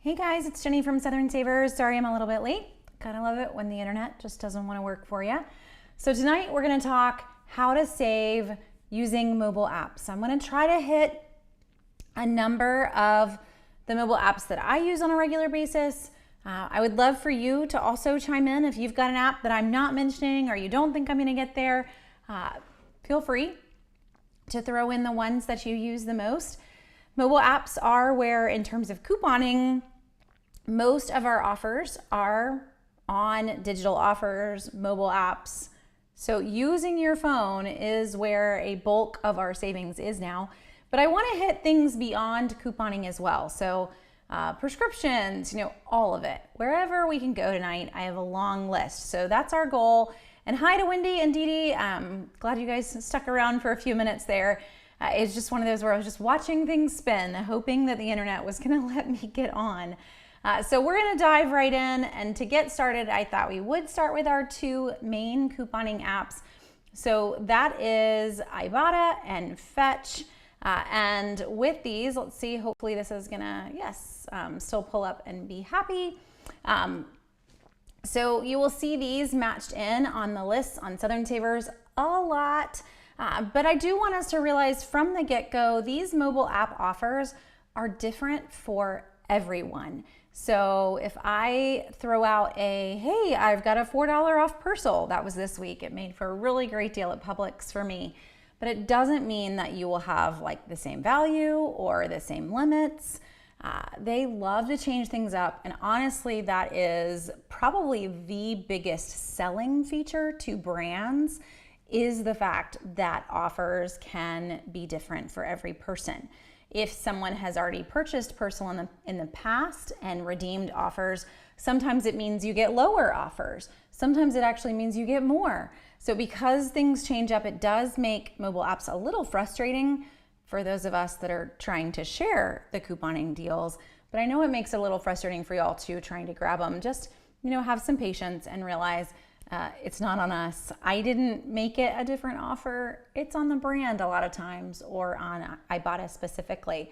Hey guys, it's Jenny from Southern Savers. Sorry I'm a little bit late. Gotta love it when the internet just doesn't want to work for you. So tonight we're gonna talk how to save using mobile apps. I'm gonna try to hit a number of the mobile apps that I use on a regular basis. I would love for you to also chime in if you've got an app that I'm not mentioning or you don't think I'm gonna get there. Feel free to throw in the ones that you use the most. Mobile apps are where, in terms of couponing, most of our offers are on digital offers, mobile apps. So using your phone is where a bulk of our savings is now. But I want to hit things beyond couponing as well. So prescriptions, all of it. Wherever we can go tonight, I have a long list. So that's our goal. And hi to Wendy and Dee Dee. Glad you guys stuck around for a few minutes there. It's just one of those where I was just watching things spin, hoping that the internet was going to let me get on. So we're going to dive right in, and to get started, I thought we would start with our two main couponing apps. So that is Ibotta and Fetch. And with these, let's see, hopefully this is going to, still pull up and be happy. So you will see these matched in on the list on Southern Savers a lot. But I do want us to realize from the get-go, these mobile app offers are different for everyone. So if I throw out hey, I've got a $4 off parcel, that was this week. It made for a really great deal at Publix for me. But it doesn't mean that you will have like the same value or the same limits. They love to change things up. And honestly, that is probably the biggest selling feature to brands, is the fact that offers can be different for every person. If someone has already purchased parcel in the past and redeemed offers, sometimes it means you get lower offers. Sometimes it actually means you get more. So because things change up, it does make mobile apps a little frustrating for those of us that are trying to share the couponing deals. But I know it makes it a little frustrating for y'all too, trying to grab them. Just, have some patience and realize it's not on us. I didn't make it a different offer. It's on the brand a lot of times, or on Ibotta specifically.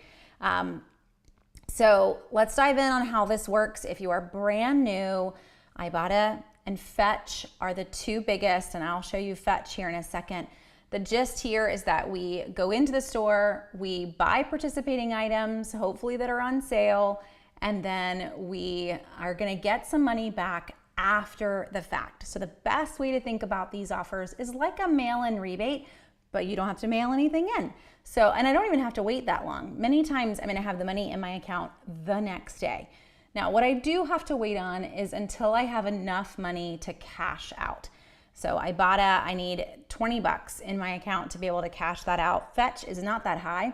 So let's dive in on how this works. If you are brand new, Ibotta and Fetch are the two biggest, and I'll show you Fetch here in a second. The gist here is that we go into the store, we buy participating items, hopefully that are on sale, and then we are gonna get some money back after the fact. So the best way to think about these offers is like a mail-in rebate, but you don't have to mail anything in. So, and I don't even have to wait that long. Many times I'm gonna have the money in my account the next day. Now, what I do have to wait on is until I have enough money to cash out. So Ibotta, I need 20 bucks in my account to be able to cash that out. Fetch is not that high.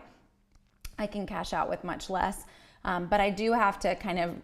I can cash out with much less. But I do have to kind of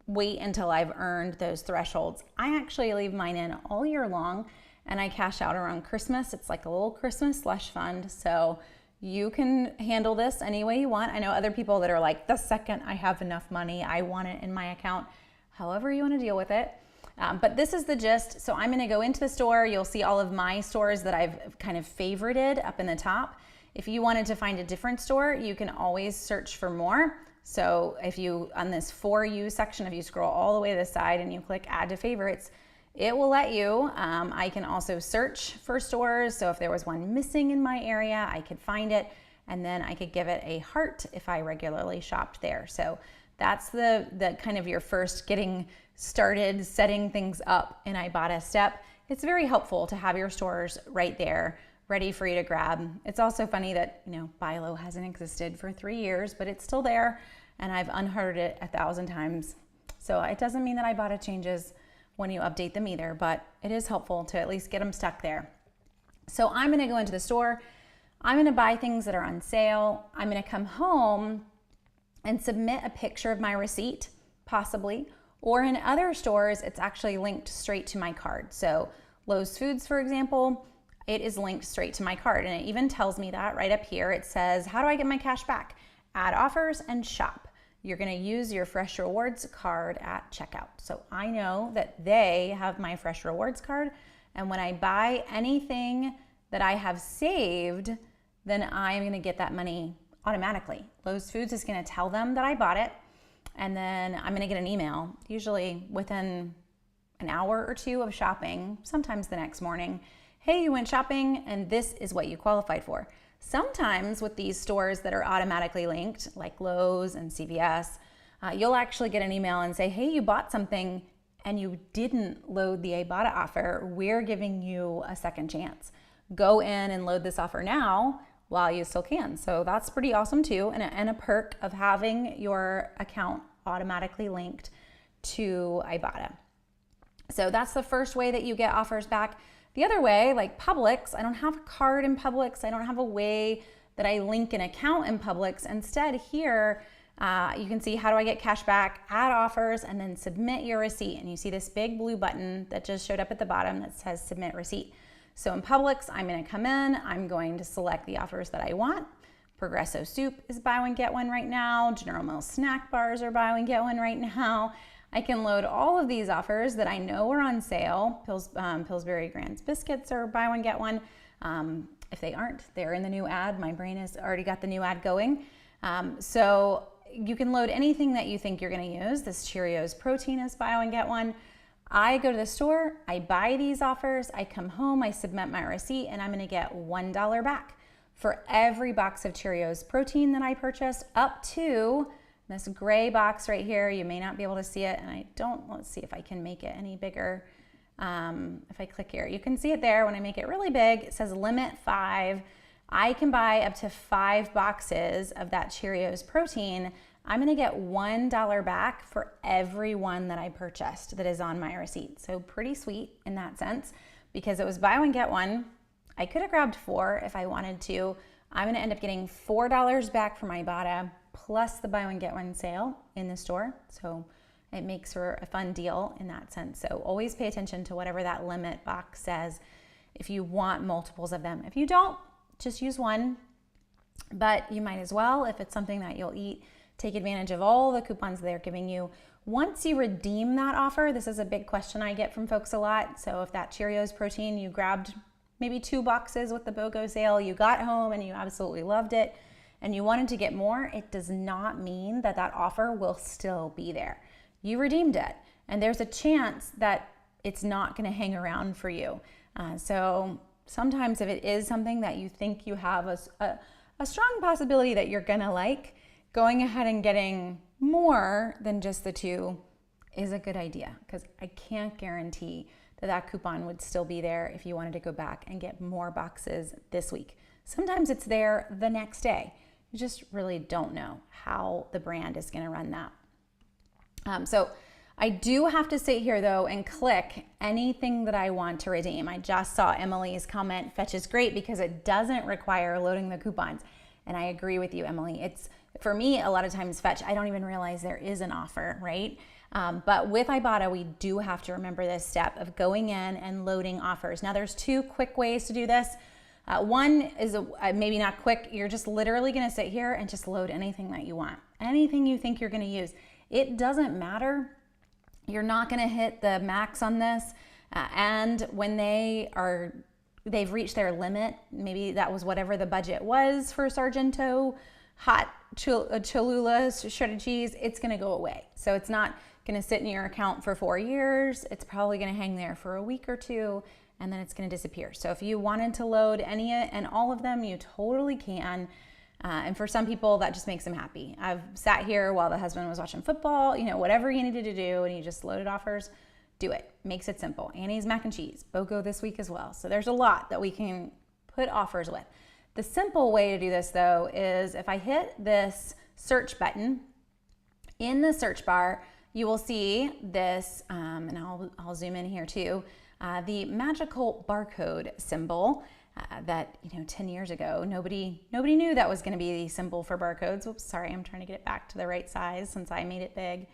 wait until I've earned those thresholds. I actually leave mine in all year long, and I cash out around Christmas. It's like a little Christmas slush fund. So you can handle this any way you want. I know other people that are like, the second I have enough money, I want it in my account. However you want to deal with it. But this is the gist. So I'm going to go into the store. You'll see all of my stores that I've kind of favorited up in the top. If you wanted to find a different store, you can always search for more. So if you, on this For You section, if you scroll all the way to the side and you click Add to Favorites, it will let you. I can also search for stores. So if there was one missing in my area, I could find it, and then I could give it a heart if I regularly shopped there. So that's the kind of your first getting started, setting things up in Ibotta step. It's very helpful to have your stores right there, ready for you to grab. It's also funny that, Buy Low hasn't existed for 3 years, but it's still there, and I've unheard it 1,000 times. So it doesn't mean that Ibotta changes when you update them either, but it is helpful to at least get them stuck there. So I'm gonna go into the store, I'm gonna buy things that are on sale, I'm gonna come home and submit a picture of my receipt, possibly, or in other stores, it's actually linked straight to my card. So Lowe's Foods, for example, it is linked straight to my card, and it even tells me that right up here. It says, how do I get my cash back? Add offers and shop. You're gonna use your Fresh Rewards card at checkout. So I know that they have my Fresh Rewards card, and when I buy anything that I have saved, then I'm gonna get that money automatically. Lowe's Foods is gonna tell them that I bought it, and then I'm gonna get an email, usually within an hour or two of shopping, sometimes the next morning. Hey, you went shopping and this is what you qualified for. Sometimes with these stores that are automatically linked, like Lowe's and CVS, you'll actually get an email and say, hey, you bought something and you didn't load the Ibotta offer. We're giving you a second chance. Go in and load this offer now while you still can. So that's pretty awesome too, and a perk of having your account automatically linked to Ibotta. So that's the first way that you get offers back. The other way, like Publix, I don't have a card in Publix. I don't have a way that I link an account in Publix. Instead, here you can see how do I get cash back, add offers, and then submit your receipt. And you see this big blue button that just showed up at the bottom that says submit receipt. So in Publix, I'm gonna come in, I'm going to select the offers that I want. Progresso soup is buy one, get one right now. General Mills snack bars are buy one, get one right now. I can load all of these offers that I know are on sale. Pillsbury Grand's biscuits are buy one, get one. If they aren't, they're in the new ad. My brain has already got the new ad going. So you can load anything that you think you're gonna use. This Cheerios protein is buy one, get one. I go to the store, I buy these offers, I come home, I submit my receipt, and I'm gonna get $1 back for every box of Cheerios protein that I purchased, up to this gray box right here. You may not be able to see it, and let's see if I can make it any bigger. If I click here, you can see it there. When I make it really big, it says limit 5. I can buy up to 5 boxes of that Cheerios protein. I'm gonna get $1 back for every one that I purchased that is on my receipt. So pretty sweet in that sense, because it was buy one, get one. I could have grabbed 4 if I wanted to. I'm gonna end up getting $4 back from Ibotta, plus the buy one, get one sale in the store. So it makes for a fun deal in that sense. So always pay attention to whatever that limit box says if you want multiples of them. If you don't, just use one, but you might as well, if it's something that you'll eat, take advantage of all the coupons they're giving you. Once you redeem that offer, this is a big question I get from folks a lot. So if that Cheerios protein, you grabbed maybe 2 boxes with the BOGO sale, you got home and you absolutely loved it, and you wanted to get more, it does not mean that that offer will still be there. You redeemed it, and there's a chance that it's not gonna hang around for you. So sometimes if it is something that you think you have a strong possibility that you're gonna like, going ahead and getting more than just the 2 is a good idea, because I can't guarantee that that coupon would still be there if you wanted to go back and get more boxes this week. Sometimes it's there the next day. You just really don't know how the brand is gonna run that. So I do have to sit here though and click anything that I want to redeem. I just saw Emily's comment, Fetch is great because it doesn't require loading the coupons. And I agree with you, Emily. It's, for me, a lot of times Fetch, I don't even realize there is an offer, right? But with Ibotta, we do have to remember this step of going in and loading offers. Now there's 2 quick ways to do this. One is maybe not quick. You're just literally gonna sit here and just load anything that you want, anything you think you're gonna use. It doesn't matter. You're not gonna hit the max on this. And when they've reached their limit, maybe that was whatever the budget was for Sargento, hot Cholula, shredded cheese, it's gonna go away. So it's not gonna sit in your account for 4 years. It's probably gonna hang there for a week or 2, and then it's gonna disappear. So if you wanted to load any and all of them, you totally can. And for some people, that just makes them happy. I've sat here while the husband was watching football, whatever you needed to do, and you just loaded offers, do it. Makes it simple. Annie's mac and cheese, BOGO this week as well. So there's a lot that we can put offers with. The simple way to do this though is if I hit this search button, in the search bar, you will see this, and I'll zoom in here too, the magical barcode symbol that 10 years ago nobody knew that was going to be the symbol for barcodes. Oops, sorry, I'm trying to get it back to the right size since I made it big.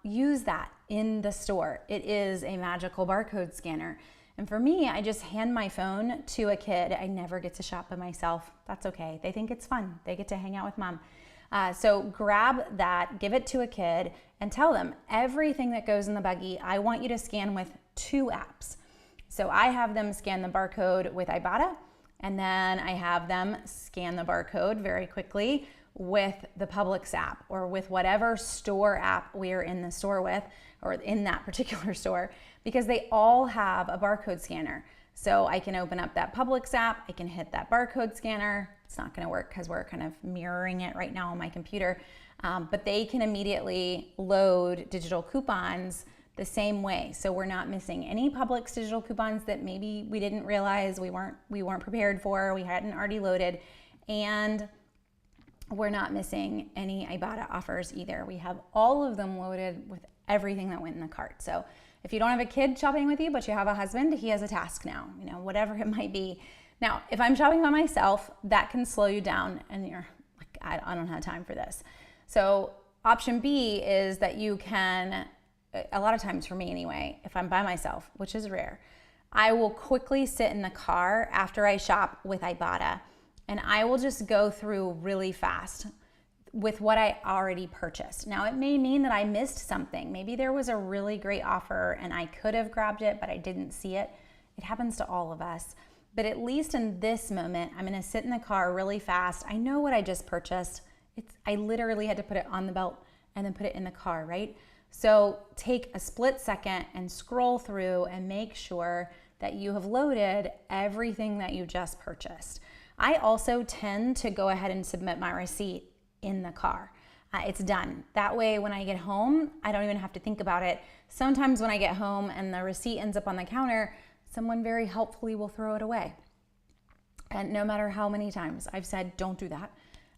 Use that in the store. It is a magical barcode scanner. And for me, I just hand my phone to a kid. I never get to shop by myself. That's okay. They think it's fun. They get to hang out with mom. So grab that, give it to a kid, and tell them everything that goes in the buggy, I want you to scan with 2 apps. So I have them scan the barcode with Ibotta, and then I have them scan the barcode very quickly with the Publix app or with whatever store app we're in the store with, or in that particular store, because they all have a barcode scanner. So I can open up that Publix app, I can hit that barcode scanner. It's not gonna work because we're kind of mirroring it right now on my computer, but they can immediately load digital coupons the same way. So we're not missing any Publix digital coupons that maybe we didn't realize we weren't prepared for, we hadn't already loaded, and we're not missing any Ibotta offers either. We have all of them loaded with everything that went in the cart. So if you don't have a kid shopping with you, but you have a husband, he has a task now, whatever it might be. Now, if I'm shopping by myself, that can slow you down and you're like, I don't have time for this. So option B is that you can, a lot of times for me anyway, if I'm by myself, which is rare, I will quickly sit in the car after I shop with Ibotta, and I will just go through really fast with what I already purchased. Now, it may mean that I missed something. Maybe there was a really great offer and I could have grabbed it, but I didn't see it. It happens to all of us. But at least in this moment, I'm gonna sit in the car really fast. I know what I just purchased. I literally had to put it on the belt and then put it in the car, right? So take a split second and scroll through and make sure that you have loaded everything that you just purchased. I also tend to go ahead and submit my receipt in the car. It's done. That way, when I get home, I don't even have to think about it. Sometimes when I get home and the receipt ends up on the counter, someone very helpfully will throw it away. And no matter how many times I've said, don't do that,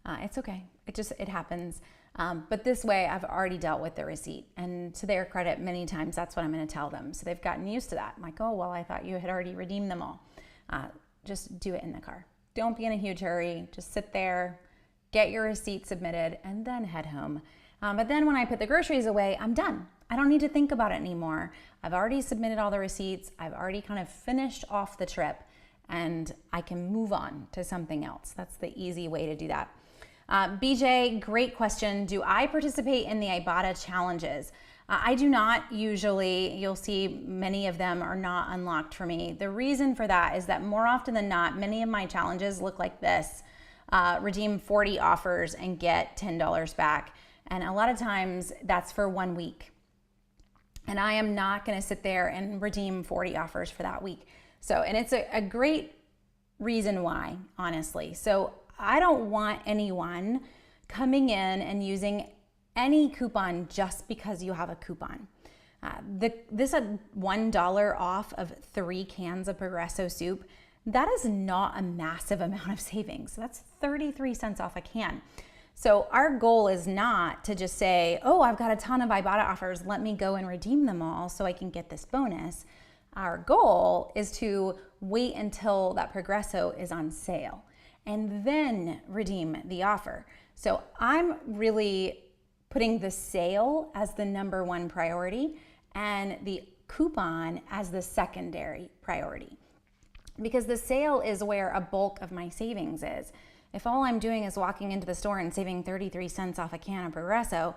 it's okay. It happens. But this way, I've already dealt with the receipt. And to their credit, many times that's what I'm going to tell them. So they've gotten used to that. I'm like, oh, well, I thought you had already redeemed them all. Just do it in the car. Don't be in a huge hurry. Just sit there, get your receipt submitted, and then head home. But then when I put the groceries away, I'm done. I don't need to think about it anymore. I've already submitted all the receipts. I've already kind of finished off the trip, and I can move on to something else. That's the easy way to do that. BJ, great question. Do I participate in the Ibotta challenges? I do not usually. You'll see many of them are not unlocked for me. The reason for that is that more often than not, many of my challenges look like this. Redeem 40 offers and get $10 back. And a lot of times that's for 1 week. And I am not going to sit there and redeem 40 offers for that week. So, and it's a great reason why, honestly. So I don't want anyone coming in and using any coupon just because you have a coupon. This $1 off of 3 cans of Progresso soup, that is not a massive amount of savings. That's 33 cents off a can. So our goal is not to just say, oh, I've got a ton of Ibotta offers, let me go and redeem them all so I can get this bonus. Our goal is to wait until that Progresso is on sale and then redeem the offer. So I'm really putting the sale as the number one priority and the coupon as the secondary priority, because the sale is where a bulk of my savings is. If all I'm doing is walking into the store and saving 33 cents off a can of Progresso,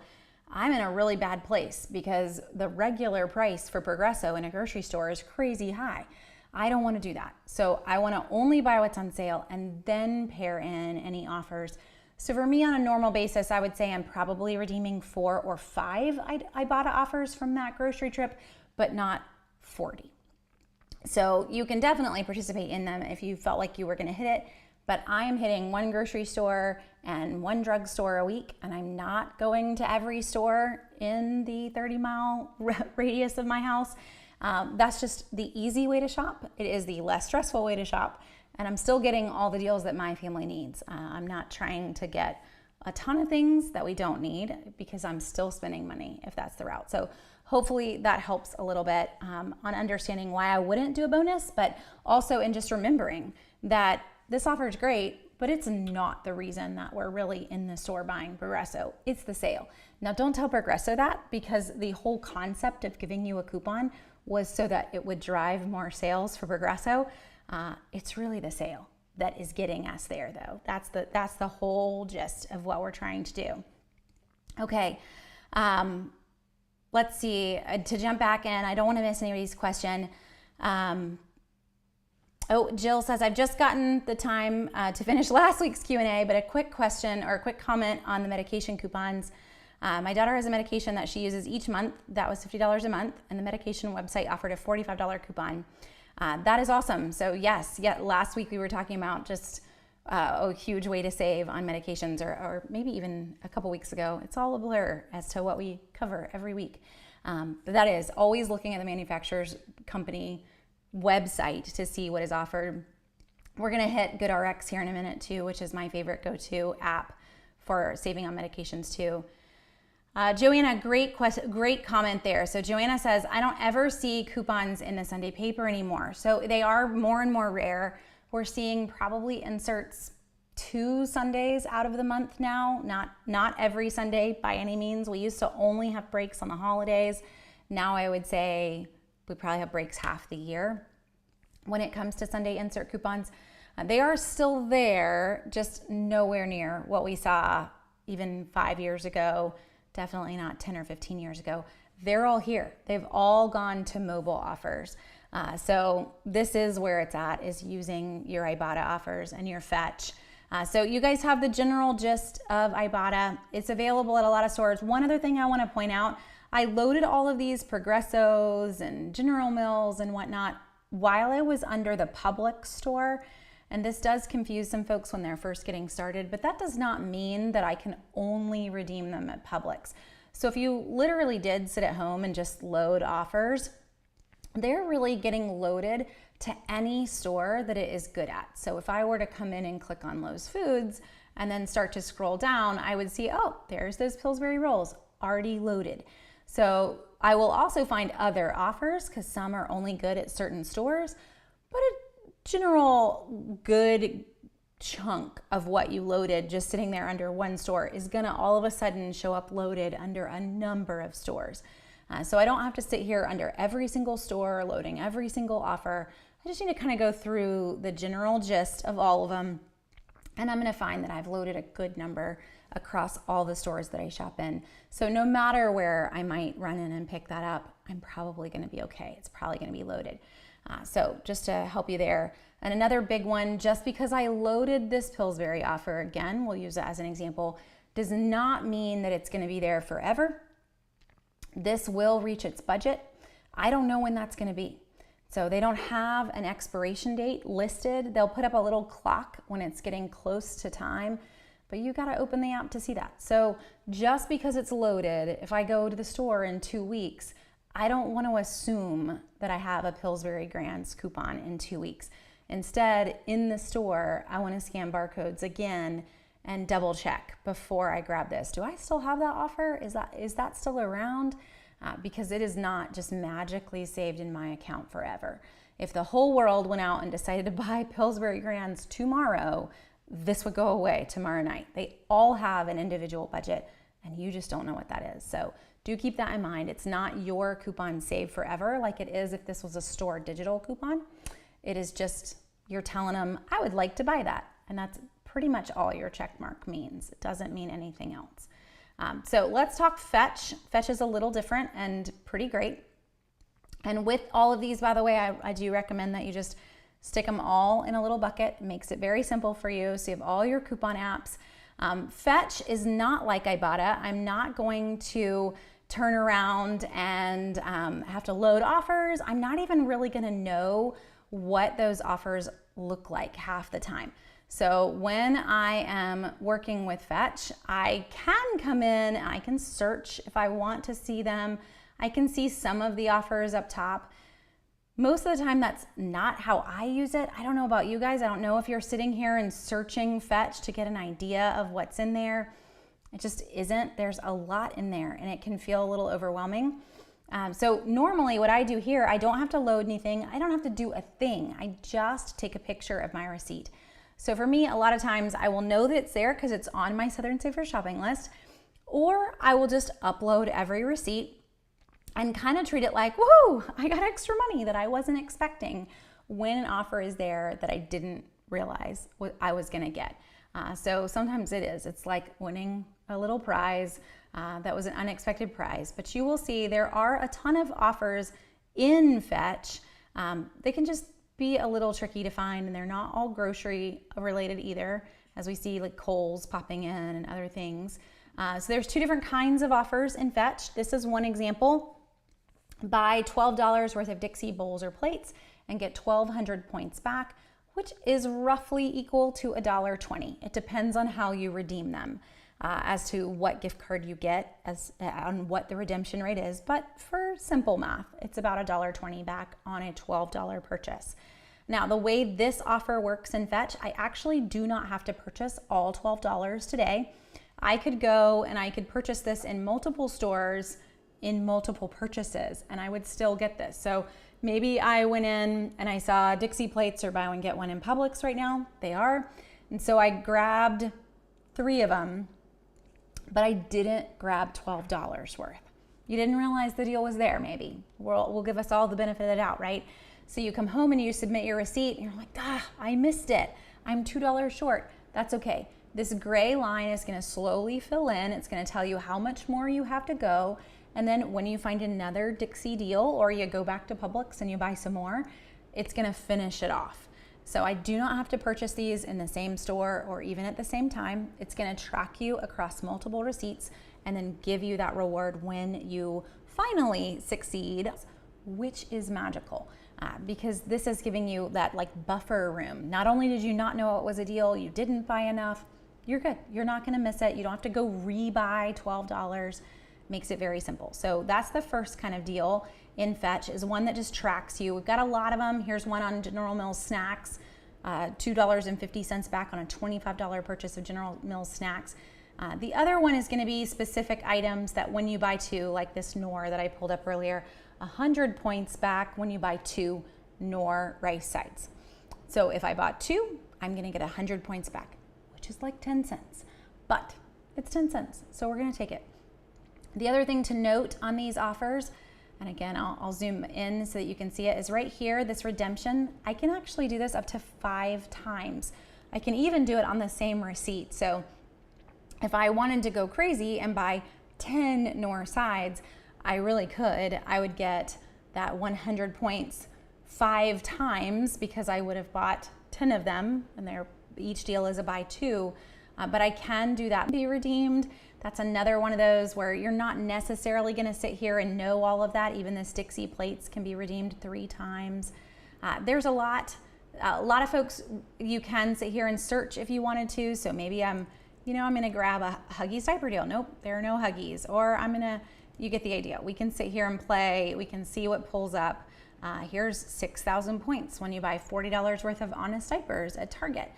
I'm in a really bad place because the regular price for Progresso in a grocery store is crazy high. I don't want to do that. So I want to only buy what's on sale and then pair in any offers. So for me, on a normal basis, I would say I'm probably redeeming 4 or 5 Ibotta offers from that grocery trip, but not 40. So you can definitely participate in them if you felt like you were going to hit it. But I am hitting 1 grocery store and 1 drugstore a week, and I'm not going to every store in the 30-mile radius of my house. That's just the easy way to shop. It is the less stressful way to shop, and I'm still getting all the deals that my family needs. I'm not trying to get a ton of things that we don't need because I'm still spending money if that's the route. So hopefully that helps a little bit on understanding why I wouldn't do a bonus, but also in just remembering that this offer is great, but it's not the reason that we're really in the store buying Progresso. It's the sale. Now, don't tell Progresso that, because the whole concept of giving you a coupon was so that it would drive more sales for Progresso. It's really the sale that is getting us there, though. That's the whole gist of what we're trying to do. Okay, let's see. To jump back in, I don't want to miss anybody's question. Oh, Jill says, I've just gotten the time to finish last week's Q&A, but a quick question or a quick comment on the medication coupons. My daughter has a medication that she uses each month. That was $50 a month, and the medication website offered a $45 coupon. That is awesome. So yes, last week we were talking about just a huge way to save on medications, or maybe even a couple weeks ago. It's all a blur as to what we cover every week. But that is always looking at the manufacturer's company website to see what is offered. We're going to hit GoodRx here in a minute too, which is my favorite go-to app for saving on medications too. Joanna, great comment there. So Joanna says, I don't ever see coupons in the Sunday paper anymore. So they are more and more rare. We're seeing probably inserts 2 Sundays out of the month now, not every Sunday by any means. We used to only have breaks on the holidays. Now I would say we probably have breaks half the year when it comes to Sunday insert coupons. They are still there, just nowhere near what we saw even 5 years ago, definitely not 10 or 15 years ago. They're all here. They've all gone to mobile offers. So this is where it's at, is using your Ibotta offers and your Fetch. So you guys have the general gist of Ibotta. It's available at a lot of stores. One other thing I want to point out, I loaded all of these Progressos and General Mills and whatnot while I was under the Publix store. And this does confuse some folks when they're first getting started, but that does not mean that I can only redeem them at Publix. So if you literally did sit at home and just load offers, they're really getting loaded to any store that it is good at. So if I were to come in and click on Lowe's Foods and then start to scroll down, I would see, oh, there's those Pillsbury rolls already loaded. So I will also find other offers because some are only good at certain stores, but a general good chunk of what you loaded just sitting there under one store is gonna all of a sudden show up loaded under a number of stores. So I don't have to sit here under every single store loading every single offer. I just need to kind of go through the general gist of all of them, and I'm going to find that I've loaded a good number across all the stores that I shop in. So no matter where I might run in and pick that up, I'm probably going to be okay. It's probably going to be loaded. So just to help you there. And another big one, just because I loaded this Pillsbury offer, again, we'll use it as an example, does not mean that it's going to be there forever. This will reach its budget. I don't know when that's going to be. So they don't have an expiration date listed. They'll put up a little clock when it's getting close to time, but you got to open the app to see that. So just because it's loaded, if I go to the store in 2 weeks, I don't want to assume that I have a Pillsbury Grands coupon in 2 weeks. Instead, in the store, I want to scan barcodes again and double check before I grab this. Do I still have that offer? Is that still around? Because it is not just magically saved in my account forever. If the whole world went out and decided to buy Pillsbury Grands tomorrow, this would go away tomorrow night. They all have an individual budget, and you just don't know what that is. So do keep that in mind. It's not your coupon saved forever like it is if this was a store digital coupon. It is just, you're telling them, I would like to buy that. And that's pretty much all your check mark means. It doesn't mean anything else. So let's talk Fetch. Fetch is a little different and pretty great. And with all of these, by the way, I do recommend that you just stick them all in a little bucket. It makes it very simple for you. So you have all your coupon apps. Fetch is not like Ibotta. I'm not going to turn around and have to load offers. I'm not even really going to know what those offers look like half the time. So when I am working with Fetch, I can come in, I can search if I want to see them. I can see some of the offers up top. Most of the time, that's not how I use it. I don't know about you guys. I don't know if you're sitting here and searching Fetch to get an idea of what's in there. It just isn't. There's a lot in there, and it can feel a little overwhelming. So normally what I do here, I don't have to load anything. I don't have to do a thing. I just take a picture of my receipt. So for me, a lot of times I will know that it's there because it's on my Southern Saver shopping list, or I will just upload every receipt and kind of treat it like, woohoo, I got extra money that I wasn't expecting when an offer is there that I didn't realize what I was gonna get. So sometimes it is. It's like winning a little prize that was an unexpected prize. But you will see there are a ton of offers in Fetch. They can just be a little tricky to find, and they're not all grocery related either, as we see like Kohl's popping in and other things. So there's two different kinds of offers in Fetch. This is one example. Buy $12 worth of Dixie bowls or plates and get 1,200 points back, which is roughly equal to $1.20. It depends on how you redeem them, as to what gift card you get, on what the redemption rate is. But for simple math, it's about $1.20 back on a $12 purchase. Now, the way this offer works in Fetch, I actually do not have to purchase all $12 today. I could go and I could purchase this in multiple stores in multiple purchases, and I would still get this. So maybe I went in and I saw Dixie plates are buy one get one in Publix right now. They are. And so I grabbed 3 of them, but I didn't grab $12 worth. You didn't realize the deal was there, maybe. We'll give us all the benefit of the doubt, right? So you come home and you submit your receipt and you're like, I missed it. I'm $2 short. That's okay. This gray line is gonna slowly fill in. It's gonna tell you how much more you have to go. And then when you find another Dixie deal, or you go back to Publix and you buy some more, it's gonna finish it off. So I do not have to purchase these in the same store or even at the same time. It's gonna track you across multiple receipts and then give you that reward when you finally succeed, which is magical. Because this is giving you that like buffer room. Not only did you not know it was a deal, you didn't buy enough, you're good. You're not gonna miss it. You don't have to go rebuy $12. Makes it very simple. So that's the first kind of deal in Fetch, is one that just tracks you. We've got a lot of them. Here's one on General Mills snacks, $2.50 back on a $25 purchase of General Mills snacks. The other one is gonna be specific items that when you buy 2, like this Knorr that I pulled up earlier, 100 points back when you buy 2 Knorr rice sides. So if I bought 2, I'm gonna get 100 points back, which is like 10 cents, but it's 10 cents, so we're gonna take it. The other thing to note on these offers, and again, I'll zoom in so that you can see it, is right here, this redemption. I can actually do this up to 5 times. I can even do it on the same receipt. So if I wanted to go crazy and buy 10 Knorr sides, I really could. I would get that 100 points 5 times because I would have bought 10 of them, and each deal is a buy 2. But I can do that and be redeemed. That's another one of those where you're not necessarily gonna sit here and know all of that. Even this Dixie plates can be redeemed 3 times. There's a lot of folks, you can sit here and search if you wanted to. So maybe I'm gonna grab a Huggies diaper deal. Nope, there are no Huggies. Or you get the idea. We can sit here and play. We can see what pulls up. Here's 6,000 points when you buy $40 worth of Honest diapers at Target.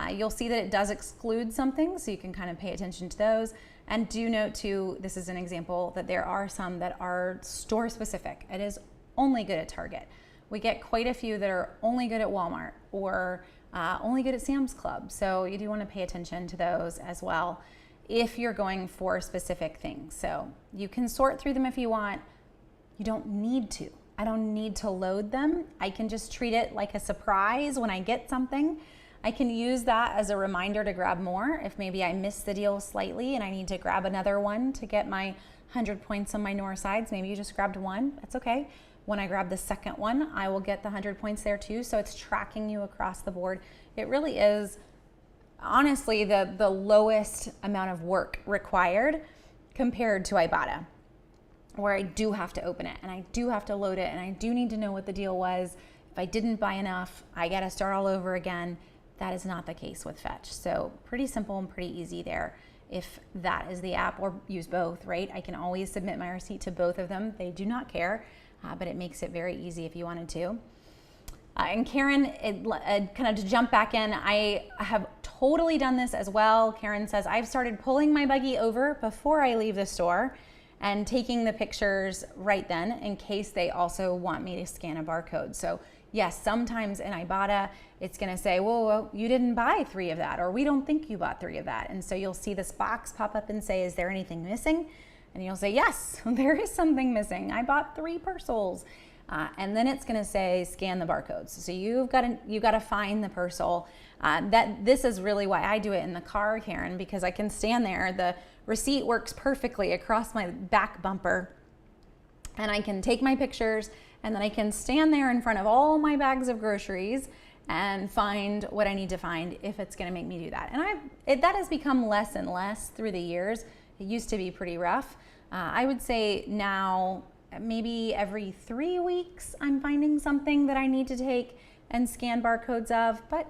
You'll see that it does exclude something, so you can kind of pay attention to those. And do note too, this is an example, that there are some that are store specific. It is only good at Target. We get quite a few that are only good at Walmart or only good at Sam's Club. So you do want to pay attention to those as well if you're going for specific things. So you can sort through them if you want. You don't need to. I don't need to load them. I can just treat it like a surprise when I get something. I can use that as a reminder to grab more if maybe I missed the deal slightly and I need to grab another one to get my 100 points on my Knorr sides. Maybe you just grabbed one, that's okay. When I grab the second one, I will get the 100 points there too. So it's tracking you across the board. It really is, honestly, the lowest amount of work required compared to Ibotta, where I do have to open it and I do have to load it and I do need to know what the deal was. If I didn't buy enough, I gotta start all over again. That is not the case with Fetch. So pretty simple and pretty easy there if that is the app, or use both, right? I can always submit my receipt to both of them. They do not care, but it makes it very easy if you wanted to. And Karen, kind of to jump back in, I have totally done this as well. Karen says, I've started pulling my buggy over before I leave the store and taking the pictures right then in case they also want me to scan a barcode. So yes, sometimes in Ibotta, it's gonna say, whoa, you didn't buy 3 of that, or we don't think you bought 3 of that. And so you'll see this box pop up and say, is there anything missing? And you'll say, yes, there is something missing. I bought 3 parcels. And then it's gonna say, scan the barcodes. So you've gotta find the parcel. This is really why I do it in the car, Karen, because I can stand there. The receipt works perfectly across my back bumper, and I can take my pictures and then I can stand there in front of all my bags of groceries and find what I need to find if it's going to make me do that. And that has become less and less through the years. It used to be pretty rough. I would say now maybe every 3 weeks I'm finding something that I need to take and scan barcodes of, but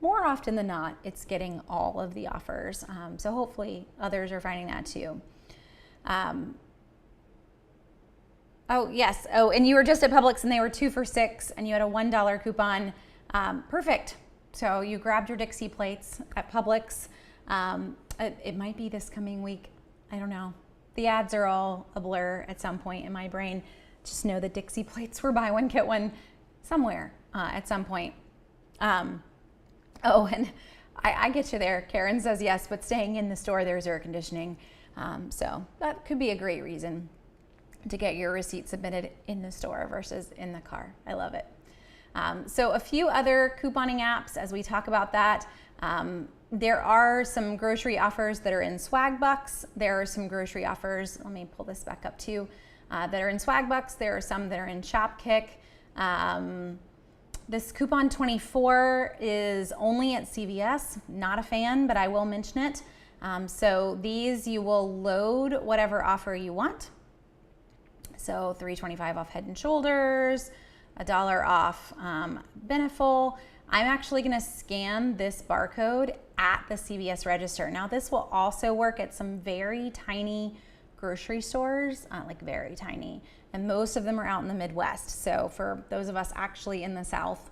more often than not, it's getting all of the offers. So hopefully others are finding that too. Oh, yes. Oh, and you were just at Publix and they were 2 for $6 and you had a $1 coupon. Perfect. So you grabbed your Dixie plates at Publix. It might be this coming week. I don't know. The ads are all a blur at some point in my brain. Just know the Dixie plates were buy one, get one somewhere at some point. Oh, and I get you there. Karen says yes, but staying in the store, there's air conditioning. So that could be a great reason to get your receipt submitted in the store versus in the car. I love it. So a few other couponing apps as we talk about that. There are some grocery offers that are in Swag Bucks. There are some grocery offers, let me pull this back up too, that are in Swag Bucks. There are some that are in Shopkick. This coupon 24 is only at CVS. Not a fan, but I will mention it. So these, you will load whatever offer you want. So $3.25 off Head and Shoulders, $1 off Beneful. I'm actually going to scan this barcode at the CVS register. Now this will also work at some very tiny grocery stores, like very tiny, and most of them are out in the Midwest. So for those of us actually in the South,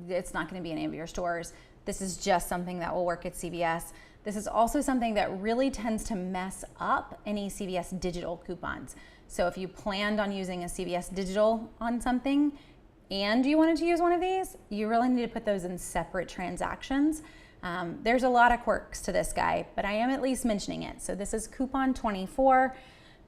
it's not going to be any of your stores. This is just something that will work at CVS. This is also something that really tends to mess up any CVS digital coupons. So if you planned on using a CVS digital on something and you wanted to use one of these, you really need to put those in separate transactions. There's a lot of quirks to this guy, but I am at least mentioning it. So this is coupon 24.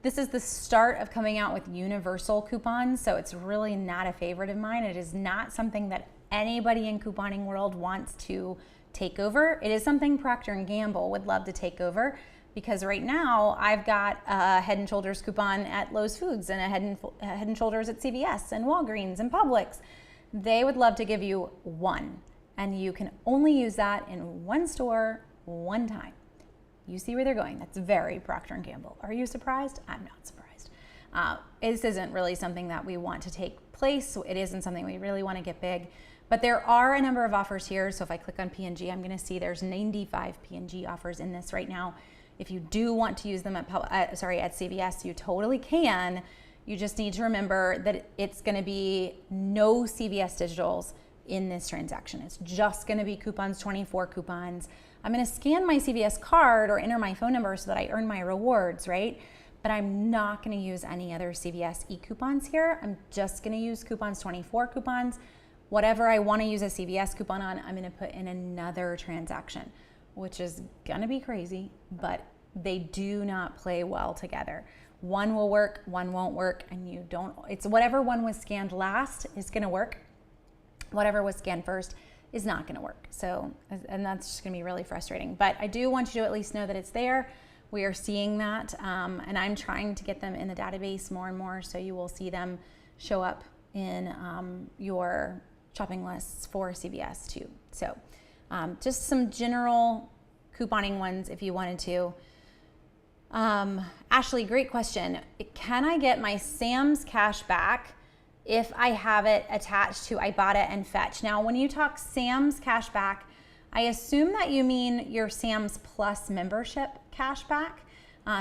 This is the start of coming out with universal coupons, so it's really not a favorite of mine. It is not something that anybody in couponing world wants to take over. It is something Procter & Gamble would love to take over, because right now I've got a Head & Shoulders coupon at Lowe's Foods and a Head & Shoulders at CVS and Walgreens and Publix. They would love to give you one, and you can only use that in one store, one time. You see where they're going. That's very Procter & Gamble. Are you surprised? I'm not surprised. This isn't really something that we want to take place. So it isn't something we really want to get big. But there are a number of offers here. So if I click on P&G, I'm going to see there's 95 P&G offers in this right now. If you do want to use them at CVS, you totally can. You just need to remember that it's going to be no CVS digitals in this transaction. It's just going to be coupons, 24 coupons. I'm going to scan my CVS card or enter my phone number so that I earn my rewards, right? But I'm not going to use any other CVS e-coupons here. I'm just going to use coupons, 24 coupons. Whatever I want to use a CVS coupon on, I'm going to put in another transaction, which is going to be crazy, but they do not play well together. One will work, one won't work, and you don't, it's whatever one was scanned last is going to work. Whatever was scanned first is not going to work. So, and that's just going to be really frustrating. But I do want you to at least know that it's there. We are seeing that, and I'm trying to get them in the database more and more, so you will see them show up in your shopping lists for CVS too. So, just some general couponing ones if you wanted to. Ashley, great question. Can I get my Sam's cash back if I have it attached to Ibotta and Fetch? Now, when you talk Sam's cash back, I assume that you mean your Sam's Plus membership cash back.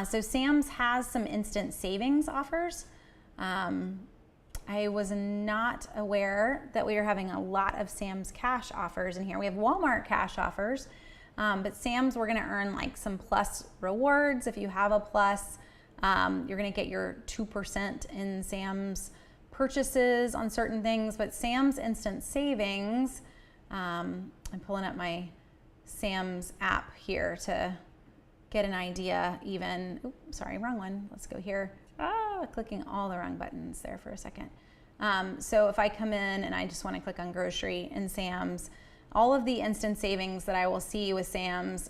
So Sam's has some instant savings offers. I was not aware that we were having a lot of Sam's cash offers in here. We have Walmart cash offers, but Sam's, we're gonna earn like some Plus rewards. If you have a Plus, you're gonna get your 2% in Sam's purchases on certain things, but Sam's instant savings, I'm pulling up my Sam's app here to get an idea even, oops, sorry, wrong one. Let's go here. Clicking all the wrong buttons there for a second. So if I come in and I just want to click on grocery in Sam's, all of the instant savings that I will see with Sam's,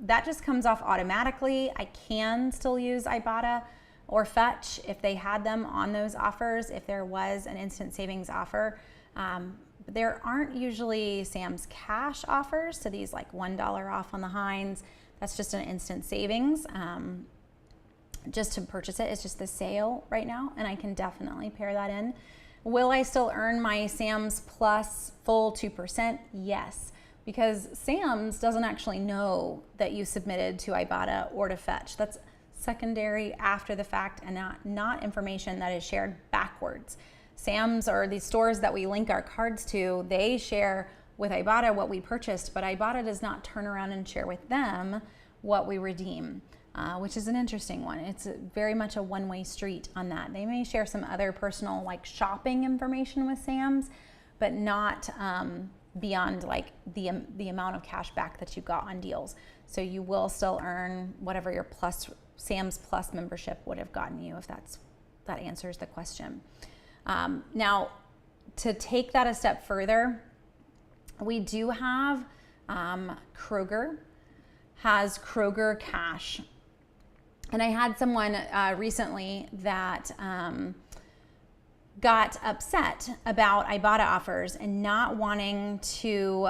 that just comes off automatically. I can still use Ibotta, or Fetch if they had them on those offers, if there was an instant savings offer. But there aren't usually Sam's Cash offers, so these like $1 off on the Heinz, that's just an instant savings. Just to purchase it, it's just the sale right now, and I can definitely pair that in. Will I still earn my Sam's Plus full 2%? Yes, because Sam's doesn't actually know that you submitted to Ibotta or to Fetch. That's secondary after the fact and not information that is shared backwards. Sam's, or the stores that we link our cards to, they share with Ibotta what we purchased, but Ibotta does not turn around and share with them what we redeem. Which is an interesting one. It's very much a one-way street on that. They may share some other personal like shopping information with Sam's, but not beyond like the amount of cash back that you got on deals. So you will still earn whatever your Sam's Plus membership would have gotten you, if that answers the question. Now, to take that a step further, we do have Kroger has Kroger Cash. And I had someone recently that got upset about Ibotta offers and not wanting to,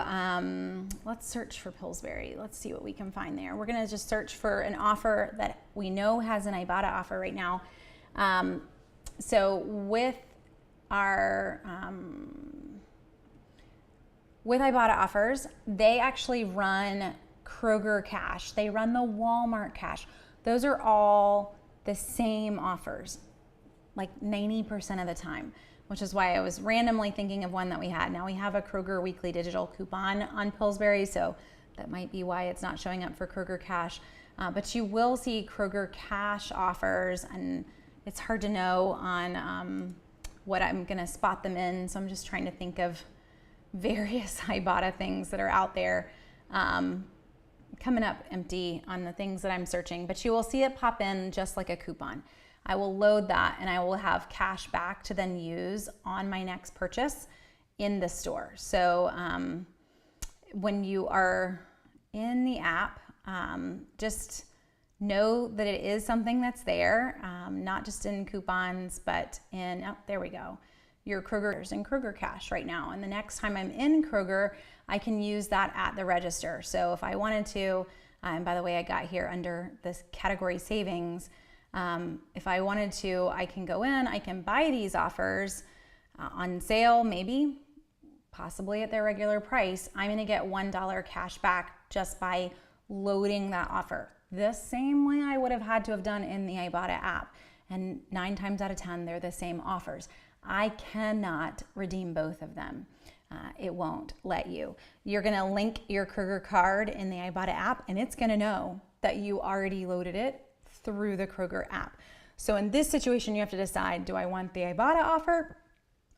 let's search for Pillsbury. Let's see what we can find there. We're gonna just search for an offer that we know has an Ibotta offer right now. So with our, with Ibotta offers, they actually run Kroger Cash. They run the Walmart Cash. Those are all the same offers, like 90% of the time, which is why I was randomly thinking of one that we had. Now we have a Kroger weekly digital coupon on Pillsbury, so that might be why it's not showing up for Kroger Cash. But you will see Kroger Cash offers, and it's hard to know on what I'm gonna spot them in, so I'm just trying to think of various Ibotta things that are out there. Coming up empty on the things that I'm searching, but you will see it pop in just like a coupon. I will load that and I will have cash back to then use on my next purchase in the store. So when you are in the app, just know that it is something that's there, not just in coupons, but in, oh, there we go, your Kroger's in Kroger Cash right now. And the next time I'm in Kroger, I can use that at the register. So if I wanted to, and by the way, I got here under this category savings, if I wanted to, I can go in, I can buy these offers on sale, maybe, possibly at their regular price. I'm gonna get $1 cash back just by loading that offer. The same way I would have had to have done in the Ibotta app. And 9 times out of 10, they're the same offers. I cannot redeem both of them. It won't let you. You're gonna link your Kroger card in the Ibotta app, and it's gonna know that you already loaded it through the Kroger app. So in this situation, you have to decide, do I want the Ibotta offer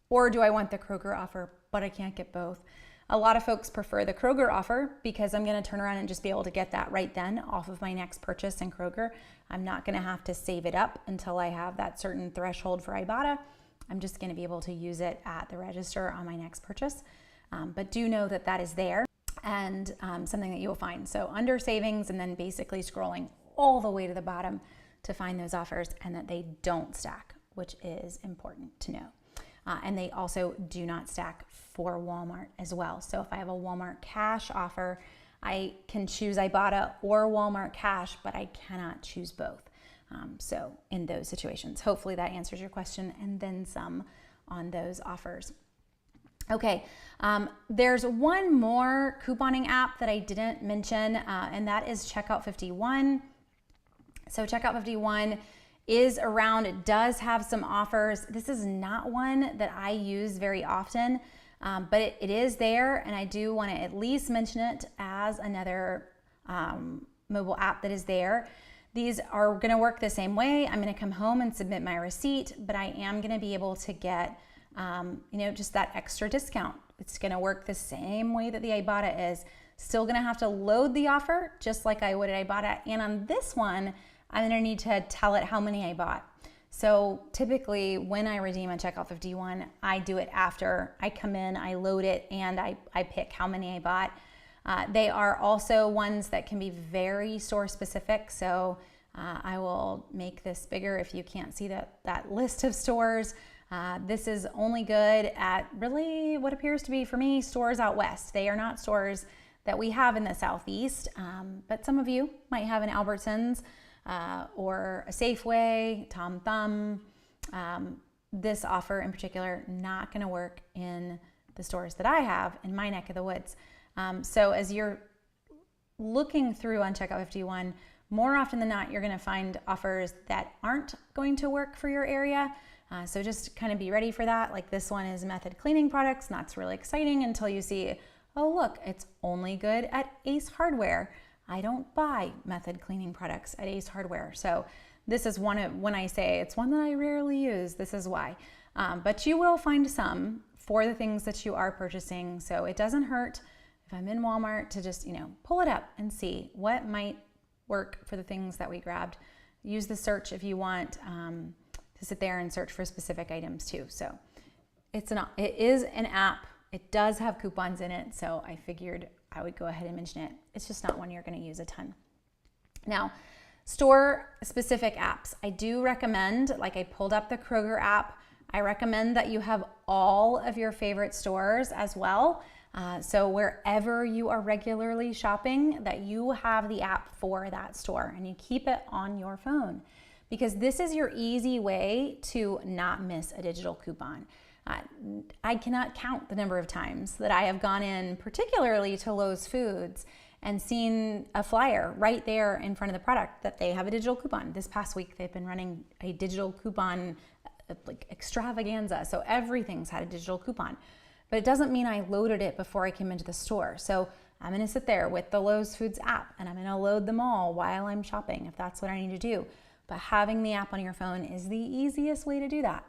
or do I want the Kroger offer? But I can't get both. A lot of folks prefer the Kroger offer because I'm gonna turn around and just be able to get that right then off of my next purchase in Kroger. I'm not gonna have to save it up until I have that certain threshold for Ibotta. I'm just gonna be able to use it at the register on my next purchase. But do know that that is there and something that you will find. So under savings and then basically scrolling all the way to the bottom to find those offers, and that they don't stack, which is important to know. And they also do not stack for Walmart as well. So if I have a Walmart Cash offer, I can choose Ibotta or Walmart Cash, but I cannot choose both. So in those situations, hopefully that answers your question and then some on those offers. Okay, there's one more couponing app that I didn't mention, and that is Checkout 51. So Checkout 51 is around, it does have some offers. This is not one that I use very often, but it is there, and I do want to at least mention it as another mobile app that is there. These are going to work the same way. I'm going to come home and submit my receipt, but I am going to be able to get just that extra discount. It's going to work the same way that the Ibotta is. Still going to have to load the offer just like I would at Ibotta, and on this one, I'm going to need to tell it how many I bought. So typically when I redeem a Checkout 51, I do it after I come in, I load it, and I pick how many I bought. They are also ones that can be very store specific. So I will make this bigger if you can't see that list of stores. This is only good at really what appears to be, for me, stores out west. They are not stores that we have in the Southeast, but some of you might have an Albertsons or a Safeway, Tom Thumb. This offer in particular, not going to work in the stores that I have in my neck of the woods. So as you're looking through on Checkout 51, more often than not, you're going to find offers that aren't going to work for your area. So just kind of be ready for that. Like this one is method cleaning products, and that's really exciting until you see, oh look, it's only good at Ace Hardware. I don't buy method cleaning products at Ace Hardware. So this is one of, when I say it's one that I rarely use, this is why. But you will find some for the things that you are purchasing. So it doesn't hurt if I'm in Walmart to just, pull it up and see what might work for the things that we grabbed. Use the search if you want to sit there and search for specific items too. So it is an app. It does have coupons in it, so I figured I would go ahead and mention it. It's just not one you're going to use a ton. Now, store-specific apps. I do recommend, like I pulled up the Kroger app, I recommend that you have all of your favorite stores as well. So wherever you are regularly shopping, that you have the app for that store and you keep it on your phone, because this is your easy way to not miss a digital coupon. I cannot count the number of times that I have gone in, particularly to Lowe's Foods, and seen a flyer right there in front of the product that they have a digital coupon. This past week, they've been running a digital coupon like extravaganza. So everything's had a digital coupon, but it doesn't mean I loaded it before I came into the store. So I'm gonna sit there with the Lowe's Foods app and I'm gonna load them all while I'm shopping if that's what I need to do. But having the app on your phone is the easiest way to do that.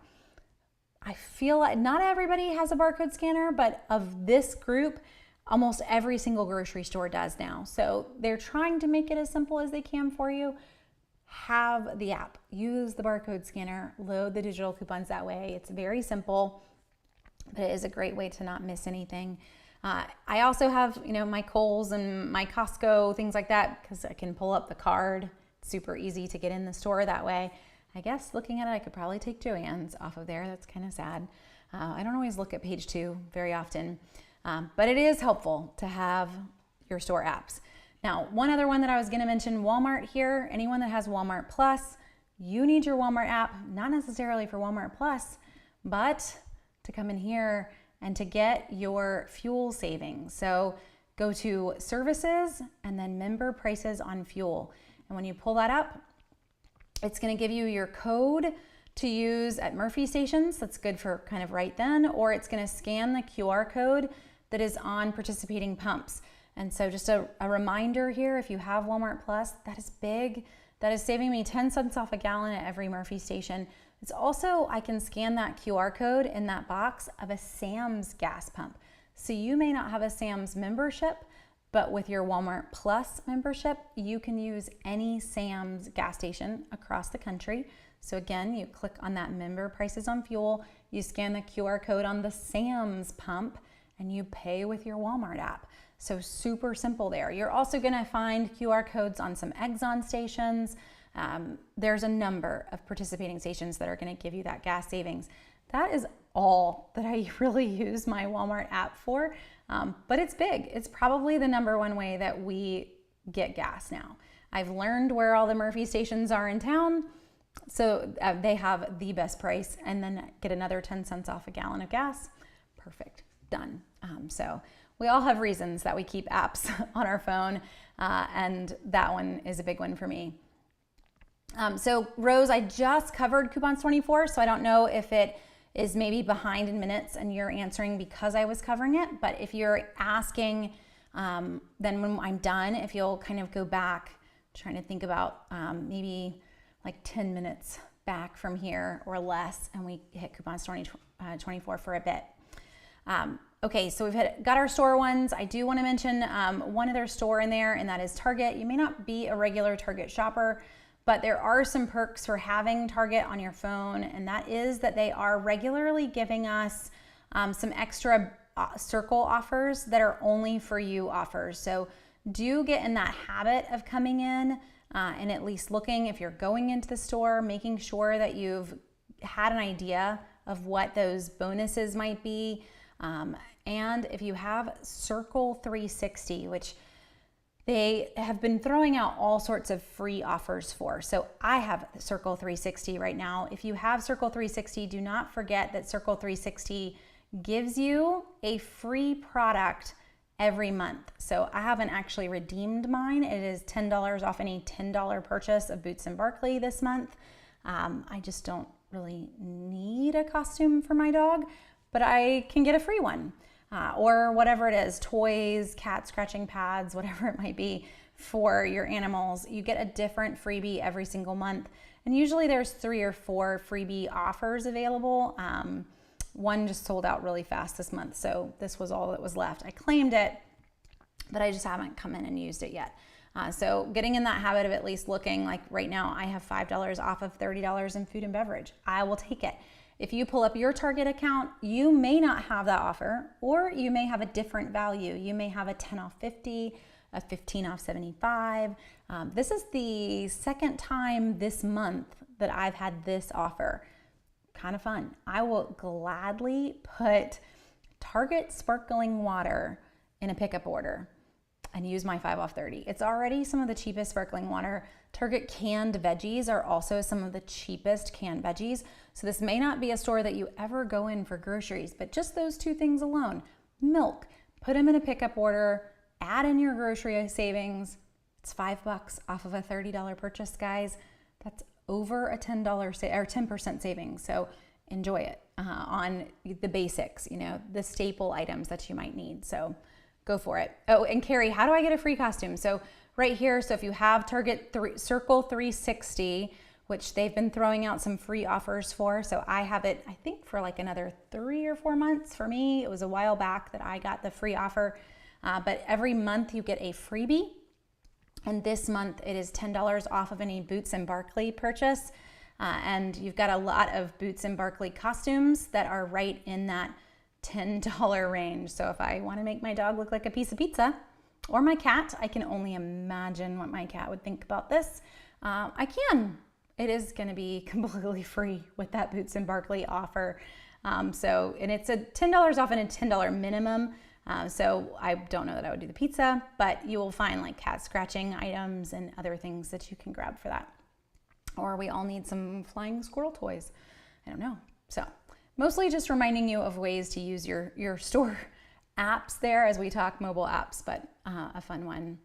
I feel like not everybody has a barcode scanner, but of this group, almost every single grocery store does now. So they're trying to make it as simple as they can for you. Have the app, use the barcode scanner, load the digital coupons that way. It's very simple, but it is a great way to not miss anything. I also have, my Kohl's and my Costco, things like that, because I can pull up the card. It's super easy to get in the store that way. I guess looking at it, I could probably take Joann's off of there. That's kind of sad. I don't always look at page 2 very often, but it is helpful to have your store apps. Now, one other one that I was going to mention, Walmart here. Anyone that has Walmart Plus, you need your Walmart app, not necessarily for Walmart Plus, but to come in here and to get your fuel savings. So go to services and then member prices on fuel. And when you pull that up, it's going to give you your code to use at Murphy stations. That's good for kind of right then, or it's going to scan the QR code that is on participating pumps. And so just a reminder here, if you have Walmart Plus, that is big. That is saving me 10 cents off a gallon at every Murphy station. It's also, I can scan that QR code in that box of a Sam's gas pump. So you may not have a Sam's membership, but with your Walmart Plus membership, you can use any Sam's gas station across the country. So again, you click on that member prices on fuel, you scan the QR code on the Sam's pump, and you pay with your Walmart app. So super simple there. You're also gonna find QR codes on some Exxon stations. There's a number of participating stations that are gonna give you that gas savings. That is all that I really use my Walmart app for, but it's big. It's probably the #1 way that we get gas now. I've learned where all the Murphy stations are in town, so they have the best price, and then get another 10 cents off a gallon of gas. Perfect, done. So we all have reasons that we keep apps on our phone, and that one is a big one for me. So Rose, I just covered Coupons 24, so I don't know if it is maybe behind in minutes and you're answering because I was covering it, but if you're asking, then when I'm done, if you'll kind of go back, trying to think about maybe like 10 minutes back from here or less, and we hit Coupons 24 for a bit. Okay, so we've got our store ones. I do want to mention one other store in there, and that is Target. You may not be a regular Target shopper, but there are some perks for having Target on your phone, and that is that they are regularly giving us some extra circle offers that are only for you offers. So do get in that habit of coming in and at least looking, if you're going into the store, making sure that you've had an idea of what those bonuses might be. And if you have Circle 360, which they have been throwing out all sorts of free offers for. So I have Circle 360 right now. If you have Circle 360, do not forget that Circle 360 gives you a free product every month. So I haven't actually redeemed mine. It is $10 off any $10 purchase of Boots and Barkley this month. I just don't really need a costume for my dog, but I can get a free one. Or whatever it is, toys, cat scratching pads, whatever it might be for your animals. You get a different freebie every single month. And usually there's 3 or 4 freebie offers available. One just sold out really fast this month, so this was all that was left. I claimed it, but I just haven't come in and used it yet. So getting in that habit of at least looking, like right now I have $5 off of $30 in food and beverage. I will take it. If you pull up your Target account, you may not have that offer, or you may have a different value. You may have a 10 off 50, a 15 off 75. This is the second time this month that I've had this offer. Kind of fun. I will gladly put Target sparkling water in a pickup order and use my 5 off 30. It's already some of the cheapest sparkling water. Target canned veggies are also some of the cheapest canned veggies. So this may not be a store that you ever go in for groceries, but just those 2 things alone. Milk, put them in a pickup order, add in your grocery savings. It's $5 off of a $30 purchase, guys. That's over a $10 or 10% savings. So enjoy it on the basics, you know, the staple items that you might need. So go for it. Oh, and Carrie, how do I get a free costume? So right here, so if you have Circle 360, which they've been throwing out some free offers for. So I have it, I think for like another 3 or 4 months. For me, it was a while back that I got the free offer, but every month you get a freebie. And this month it is $10 off of any Boots and Barkley purchase. And you've got a lot of Boots and Barkley costumes that are right in that $10 range. So if I want to make my dog look like a piece of pizza, or my cat, I can only imagine what my cat would think about this. I can. It is going to be completely free with that Boots and Barkley offer. And it's a $10 off and a $10 minimum. So I don't know that I would do the pizza, but you will find like cat scratching items and other things that you can grab for that. Or we all need some flying squirrel toys. I don't know. So mostly just reminding you of ways to use your store apps there as we talk mobile apps, but a fun one.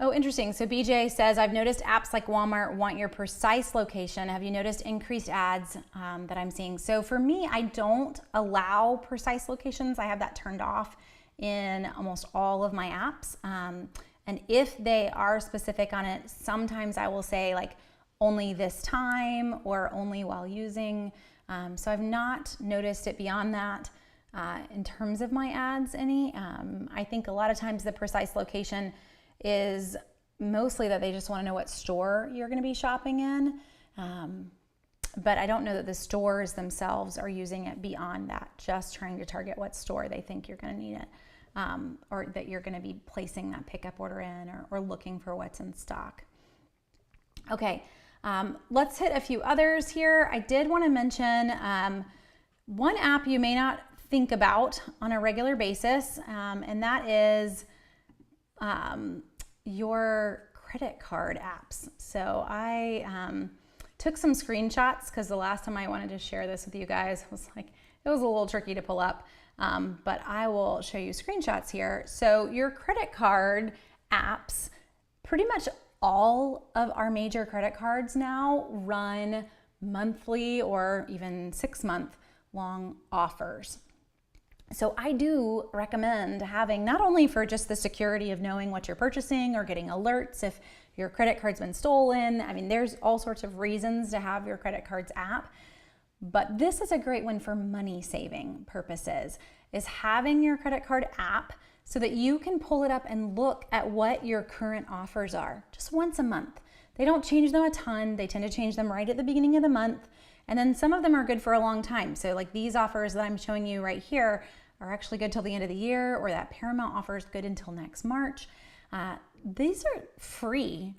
Oh, interesting. So BJ says, I've noticed apps like Walmart want your precise location. Have you noticed increased ads that I'm seeing? So for me, I don't allow precise locations. I have that turned off in almost all of my apps. And if they are specific on it, sometimes I will say like only this time or only while using. So I've not noticed it beyond that in terms of my ads any. I think a lot of times the precise location is mostly that they just want to know what store you're going to be shopping in. But I don't know that the stores themselves are using it beyond that, just trying to target what store they think you're going to need it, or that you're going to be placing that pickup order in, or looking for what's in stock. Okay, let's hit a few others here. I did want to mention one app you may not think about on a regular basis, and that is your credit card apps. So I took some screenshots because the last time I wanted to share this with you guys was like, it was a little tricky to pull up, but I will show you screenshots here. So your credit card apps, pretty much all of our major credit cards now run monthly or even 6-month long offers. So I do recommend having, not only for just the security of knowing what you're purchasing or getting alerts if your credit card's been stolen. I mean, there's all sorts of reasons to have your credit cards app, but this is a great one for money saving purposes, is having your credit card app so that you can pull it up and look at what your current offers are just once a month. They don't change them a ton. They tend to change them right at the beginning of the month. And then some of them are good for a long time. So like these offers that I'm showing you right here are actually good till the end of the year, or that Paramount offer is good until next March. These are free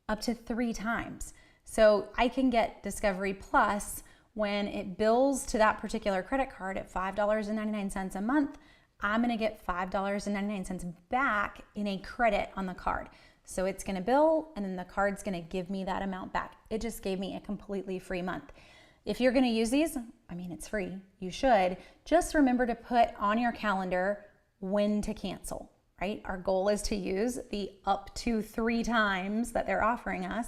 up to 3 times. So I can get Discovery Plus when it bills to that particular credit card at $5.99 a month. I'm going to get $5.99 back in a credit on the card. So it's going to bill and then the card's going to give me that amount back. It just gave me a completely free month. If you're going to use these, I mean, it's free. You should. Just remember to put on your calendar when to cancel, right? Our goal is to use the up to 3 times that they're offering us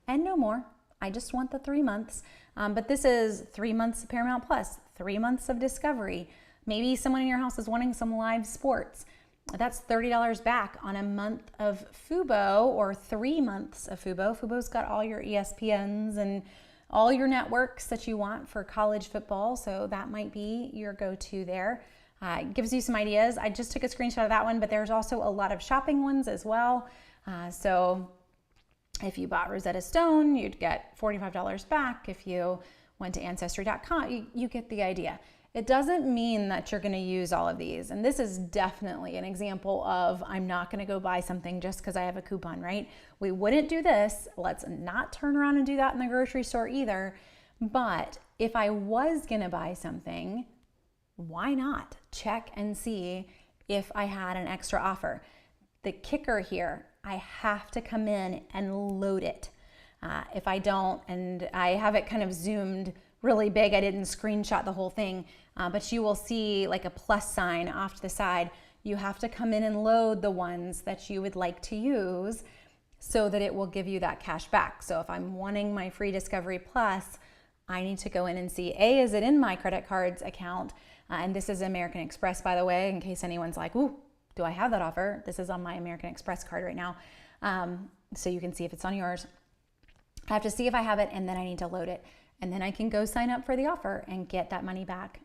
and no more. I just want the 3 months. But this is 3 months of Paramount Plus, 3 months of Discovery. Maybe someone in your house is wanting some live sports. That's $30 back on a month of Fubo or 3 months of Fubo. Fubo's got all your ESPNs and all your networks that you want for college football. So that might be your go-to there. It gives you some ideas. I just took a screenshot of that one, but there's also a lot of shopping ones as well. So if you bought Rosetta Stone, you'd get $45 back. If you went to Ancestry.com, you get the idea. It doesn't mean that you're going to use all of these. And this is definitely an example of I'm not going to go buy something just because I have a coupon, right? We wouldn't do this. Let's not turn around and do that in the grocery store either. But if I was going to buy something, why not check and see if I had an extra offer? The kicker here, I have to come in and load it. If I don't, and I have it kind of zoomed really big, I didn't screenshot the whole thing, but you will see like a plus sign off to the side. You have to come in and load the ones that you would like to use so that it will give you that cash back. So if I'm wanting my free Discovery Plus, I need to go in and see, A, is it in my credit cards account? And this is American Express, by the way, in case anyone's like, ooh, do I have that offer? This is on my American Express card right now. So you can see if it's on yours. I have to see if I have it, and then I need to load it. And then I can go sign up for the offer and get that money back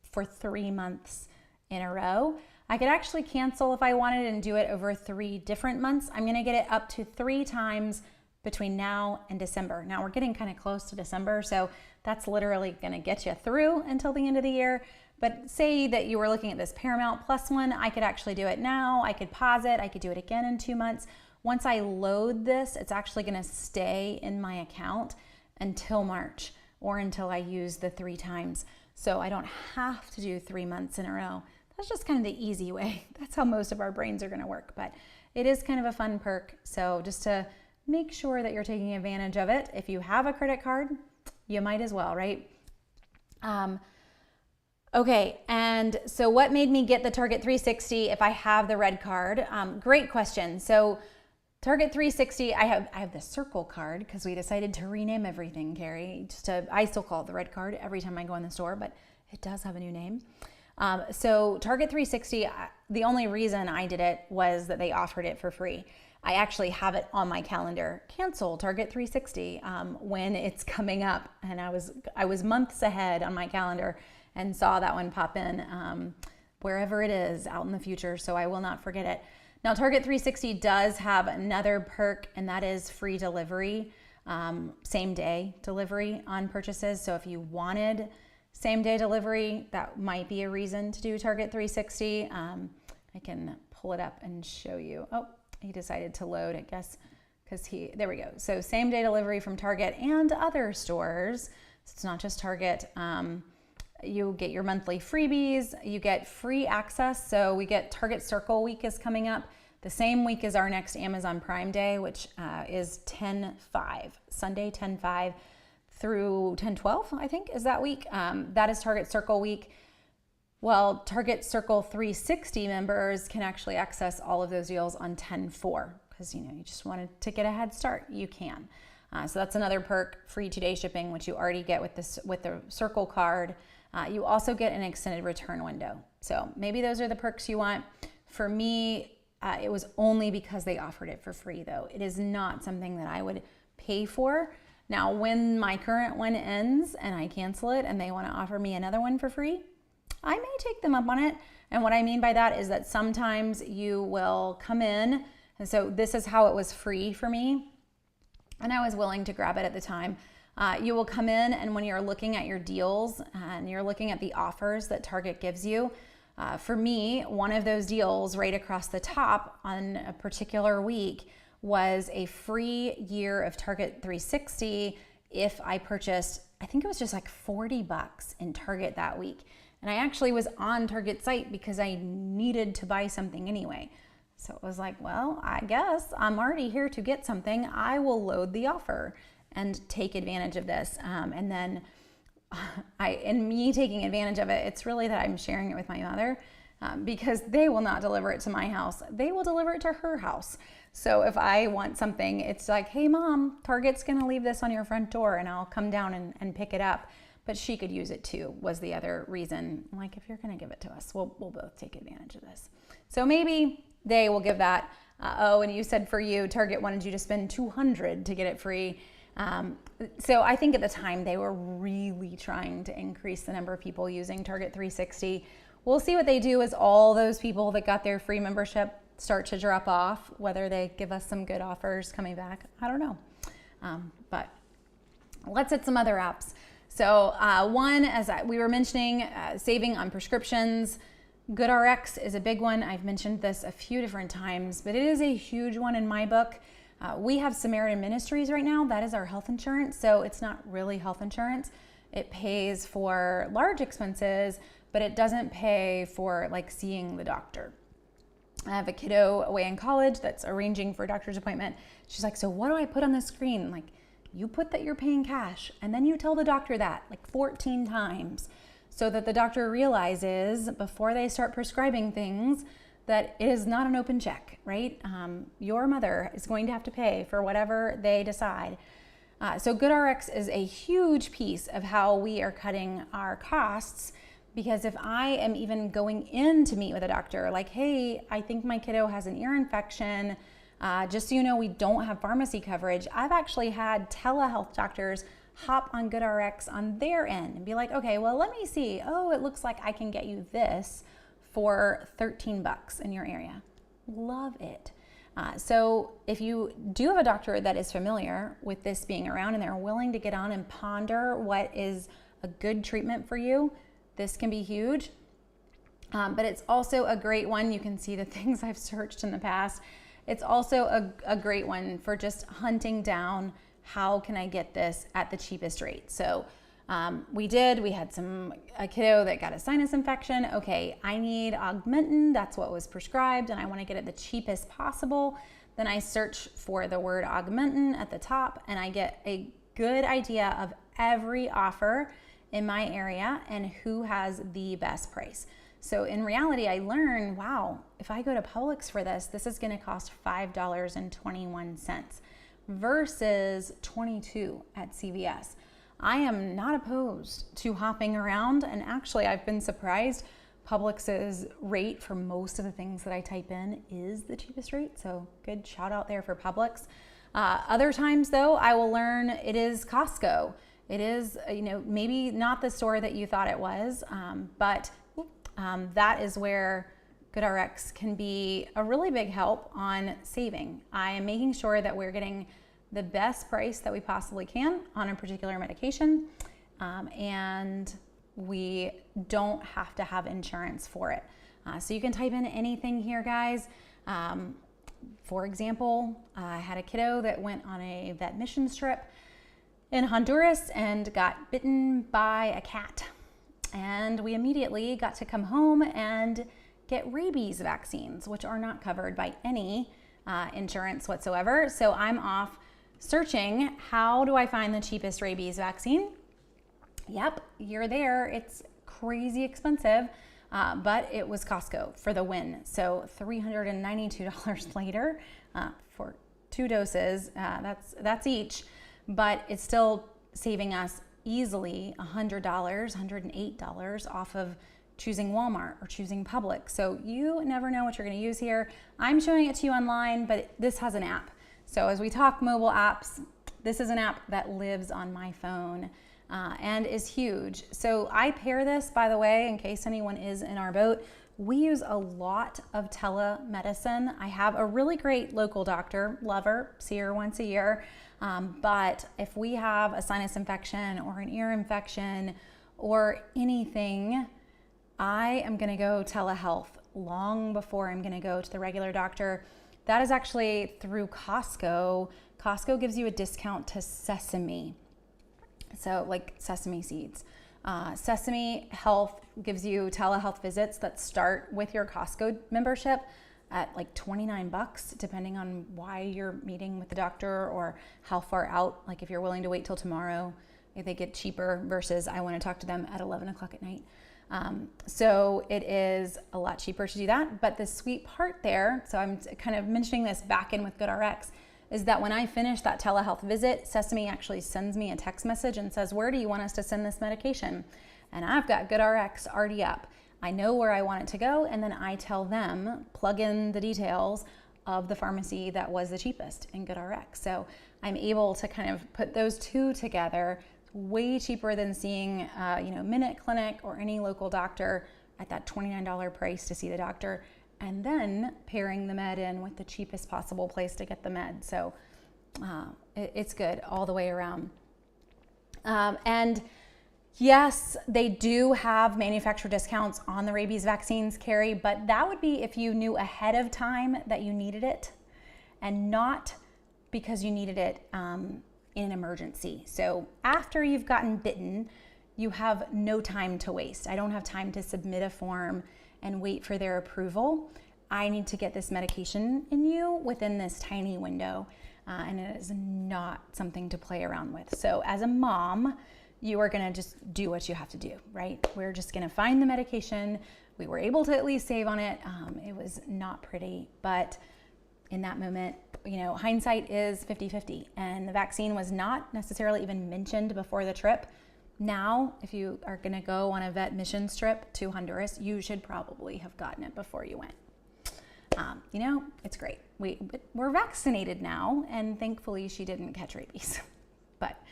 for 3 months in a row. I could actually cancel if I wanted and do it over 3 different months. I'm gonna get it up to 3 times between now and December. Now we're getting kind of close to December, so that's literally gonna get you through until the end of the year. But say that you were looking at this Paramount Plus one, I could actually do it now. I could pause it, I could do it again in 2 months. Once I load this, it's actually gonna stay in my account until March or until I use the 3 times. So I don't have to do 3 months in a row. That's just kind of the easy way. That's how most of our brains are gonna work, but it is kind of a fun perk. So just to make sure that you're taking advantage of it. If you have a credit card, you might as well, right? Okay, and so what made me get the Target 360 if I have the red card? Great question. So Target 360, I have the Circle card because we decided to rename everything, Carrie. I still call it the red card every time I go in the store, but it does have a new name. So Target 360, the only reason I did it was that they offered it for free. I actually have it on my calendar, cancel Target 360 when it's coming up, and I was months ahead on my calendar and saw that one pop in wherever it is out in the future, so I will not forget it. Now, Target 360 does have another perk, and that is free delivery, same day delivery on purchases. So if you wanted same day delivery, that might be a reason to do Target 360. I can pull it up and show you. Oh, he decided to load, I guess, because there we go. So same day delivery from Target and other stores. So it's not just Target. You get your monthly freebies, you get free access. So we get Target Circle Week is coming up the same week as our next Amazon Prime Day, which is 10/5, Sunday 10/5 through 10/12, I think is that week. That is Target Circle Week. Well, Target Circle 360 members can actually access all of those deals on 10/4 because you just wanted to get a head start. You can. So that's another perk, free 2-day shipping, which you already get with the Circle card. You also get an extended return window. So maybe those are the perks you want. For me, it was only because they offered it for free, though. It is not something that I would pay for. Now, when my current one ends and I cancel it and they want to offer me another one for free, I may take them up on it. And what I mean by that is that sometimes you will come in, and so this is how it was free for me, and I was willing to grab it at the time. You will come in, and when you're looking at your deals and you're looking at the offers that Target gives you, For me, one of those deals right across the top on a particular week was a free year of Target 360 if I purchased, I think it was just like $40 in Target that week. And I actually was on Target's site because I needed to buy something anyway. So it was like, well, I guess I'm already here to get something. I will load the offer and take advantage of this. And then in me taking advantage of it, it's really that I'm sharing it with my mother because they will not deliver it to my house. They will deliver it to her house. So if I want something, it's like, hey mom, Target's gonna leave this on your front door and I'll come down and pick it up. But she could use it too, was the other reason. I'm like, if you're gonna give it to us, we'll both take advantage of this. So maybe they will give that. Oh, and you said for you, Target wanted you to spend $200 to get it free. So I think at the time they were really trying to increase the number of people using Target 360. We'll see what they do as all those people that got their free membership start to drop off, whether they give us some good offers coming back. I don't know. But let's hit some other apps. So one, as we were mentioning, saving on prescriptions. GoodRx is a big one. I've mentioned this a few different times, but it is a huge one in my book. We have Samaritan Ministries right now. That is our health insurance. So it's not really health insurance. It pays for large expenses, but it doesn't pay for like seeing the doctor. I have a kiddo away in college that's arranging for a doctor's appointment. She's like, so what do I put on the screen? I'm like, you put that you're paying cash and then you tell the doctor that like 14 times so that the doctor realizes before they start prescribing things that it is not an open check, right? Your mother is going to have to pay for whatever they decide. So GoodRx is a huge piece of how we are cutting our costs, because if I am even going in to meet with a doctor, like, hey, I think my kiddo has an ear infection, just so you know, we don't have pharmacy coverage. I've actually had telehealth doctors hop on GoodRx on their end and be like, okay, well, let me see. Oh, it looks like I can get you this for $13 in your area. Love it. So if you do have a doctor that is familiar with this being around and they're willing to get on and ponder what is a good treatment for you, this can be huge. But it's also a great one. You can see the things I've searched in the past. It's also a great one for just hunting down how can I get this at the cheapest rate. So we had a kiddo that got a sinus infection. Okay, I need Augmentin. That's what was prescribed, and I want to get it the cheapest possible. Then I search for the word Augmentin at the top, and I get a good idea of every offer in my area and who has the best price. So in reality, I learn, wow, if I go to Publix for this, this is going to cost $5.21 versus $22 at CVS. I am not opposed to hopping around, and actually I've been surprised. Publix's rate for most of the things that I type in is the cheapest rate, so good shout out there for Publix. Other times though, I will learn it is Costco. It is, maybe not the store that you thought it was, but that is where GoodRx can be a really big help on saving. I am making sure that we're getting the best price that we possibly can on a particular medication, and we don't have to have insurance for it. So you can type in anything here, guys. For example, I had a kiddo that went on a vet missions trip in Honduras and got bitten by a cat. And we immediately got to come home and get rabies vaccines, which are not covered by any insurance whatsoever. So I'm off searching, how do I find the cheapest rabies vaccine? Yep, you're there. It's crazy expensive, but it was Costco for the win. So $392 later for 2 doses, that's each, but it's still saving us easily $100, $108 off of choosing Walmart or choosing Publix. So you never know what you're going to use here. I'm showing it to you online, but this has an app. So as we talk mobile apps, this is an app that lives on my phone and is huge. So I pair this, by the way, in case anyone is in our boat, we use a lot of telemedicine. I have a really great local doctor, love her, see her once a year. But if we have a sinus infection or an ear infection or anything, I am going to go telehealth long before I'm going to go to the regular doctor. That is actually through Costco. Costco gives you a discount to sesame. So like sesame seeds. Sesame Health gives you telehealth visits that start with your Costco membership at like $29, depending on why you're meeting with the doctor or how far out. Like if you're willing to wait till tomorrow, if they get cheaper versus I want to talk to them at 11 o'clock at night. So it is a lot cheaper to do that. But the sweet part there, so I'm kind of mentioning this back in with GoodRx, is that when I finish that telehealth visit, Sesame actually sends me a text message and says, where do you want us to send this medication? And I've got GoodRx already up. I know where I want it to go, and then I tell them, plug in the details of the pharmacy that was the cheapest in GoodRx. So I'm able to kind of put those two together, way cheaper than seeing Minute Clinic or any local doctor at that $29 price to see the doctor, and then pairing the med in with the cheapest possible place to get the med. So it's good all the way around. And yes, they do have manufacturer discounts on the rabies vaccines, Carrie, but that would be if you knew ahead of time that you needed it and not because you needed it in an emergency. So after you've gotten bitten, you have no time to waste. I don't have time to submit a form and wait for their approval. I need to get this medication in you within this tiny window, and it is not something to play around with. So as a mom, you are gonna just do what you have to do, right? We're just gonna find the medication. We were able to at least save on it. It was not pretty, but in that moment, hindsight is 50-50, and the vaccine was not necessarily even mentioned before the trip. Now, if you are going to go on a vet missions trip to Honduras, you should probably have gotten it before you went. It's great. We're vaccinated now, and thankfully she didn't catch rabies. But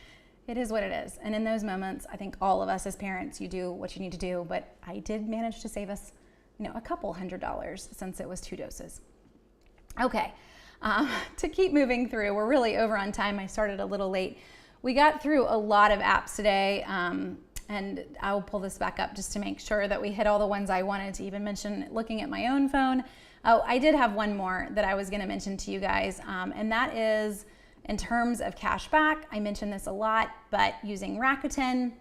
it is what it is. And in those moments, I think all of us as parents, you do what you need to do. But I did manage to save us, a couple $100 since it was 2 doses. Okay, to keep moving through, we're really over on time. I started a little late. We got through a lot of apps today, and I'll pull this back up just to make sure that we hit all the ones I wanted to even mention looking at my own phone. Oh, I did have one more that I was going to mention to you guys, and that is in terms of cash back. I mentioned this a lot, but using Rakuten,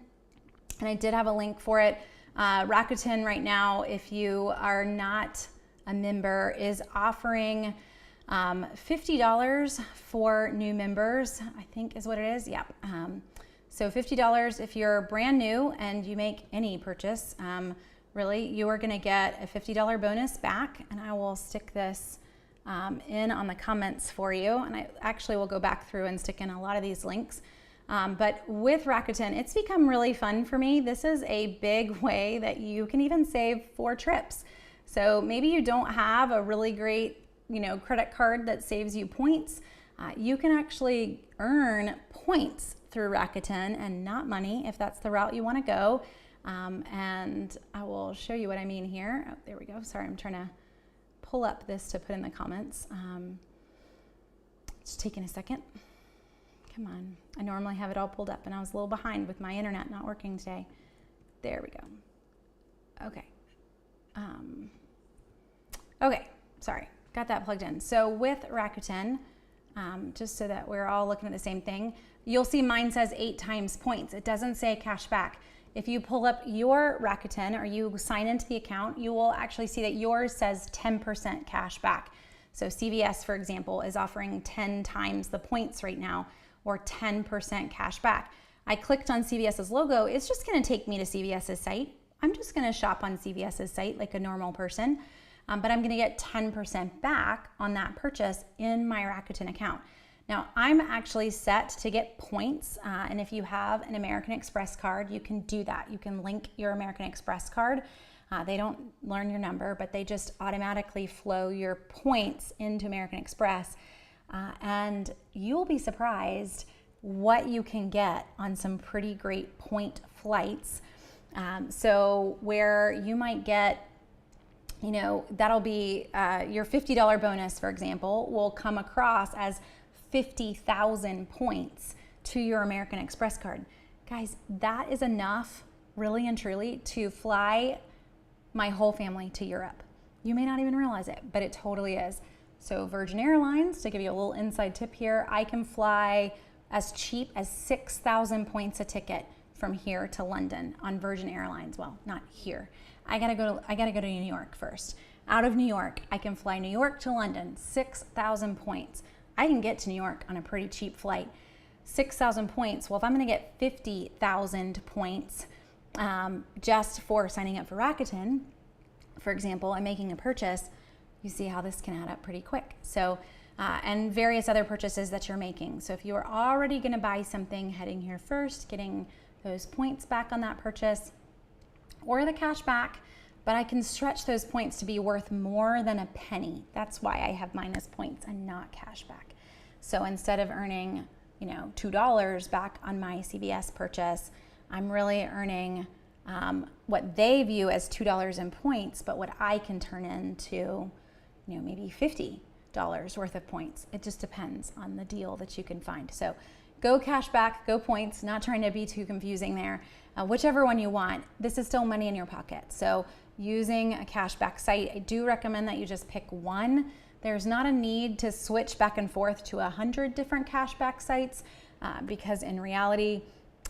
and I did have a link for it. Rakuten right now, if you are not a member, is offering $50 for new members, I think is what it is. Yep. So $50 if you're brand new and you make any purchase. Really, you are going to get a $50 bonus back, and I will stick this in on the comments for you. And I actually will go back through and stick in a lot of these links. But with Rakuten, it's become really fun for me. This is a big way that you can even save for trips. So maybe you don't have a really great credit card that saves you points. You can actually earn points through Rakuten and not money if that's the route you want to go. And I will show you what I mean here. Oh, there we go. Sorry, I'm trying to pull up this to put in the comments. Just taking a second. Come on. I normally have it all pulled up, and I was a little behind with my internet not working today. There we go. Okay. Okay, sorry. Got that plugged in. So with Rakuten, just so that we're all looking at the same thing, you'll see mine says 8 times points. It doesn't say cash back. If you pull up your Rakuten or you sign into the account, you will actually see that yours says 10% cash back. So CVS, for example, is offering 10 times the points right now, or 10% cash back. I clicked on CVS's logo. It's just going to take me to CVS's site. I'm just going to shop on CVS's site like a normal person. But I'm going to get 10% back on that purchase in my Rakuten account. Now, I'm actually set to get points, and if you have an American Express card, you can do that. You can link your American Express card. They don't learn your number, but they just automatically flow your points into American Express, and you'll be surprised what you can get on some pretty great point flights. So where you might get, that'll be your $50 bonus, for example, will come across as 50,000 points to your American Express card. Guys, that is enough, really and truly, to fly my whole family to Europe. You may not even realize it, but it totally is. So Virgin Airlines, to give you a little inside tip here, I can fly as cheap as 6,000 points a ticket from here to London on Virgin Airlines. Well, not here. I gotta go to New York first. Out of New York, I can fly New York to London, 6,000 points. I can get to New York on a pretty cheap flight. 6,000 points. Well, if I'm gonna get 50,000 points just for signing up for Rakuten, for example, and making a purchase, you see how this can add up pretty quick. So, and various other purchases that you're making. So if you are already gonna buy something, heading here first, getting those points back on that purchase, or the cash back, but I can stretch those points to be worth more than a penny. That's why I have minus points and not cash back. So instead of earning, $2 back on my CVS purchase, I'm really earning what they view as $2 in points, but what I can turn into, maybe $50 worth of points. It just depends on the deal that you can find. So go cash back, go points, not trying to be too confusing there. Whichever one you want, this is still money in your pocket. So using a cashback site, I do recommend that you just pick one. There's not a need to switch back and forth to 100 different cashback sites because in reality,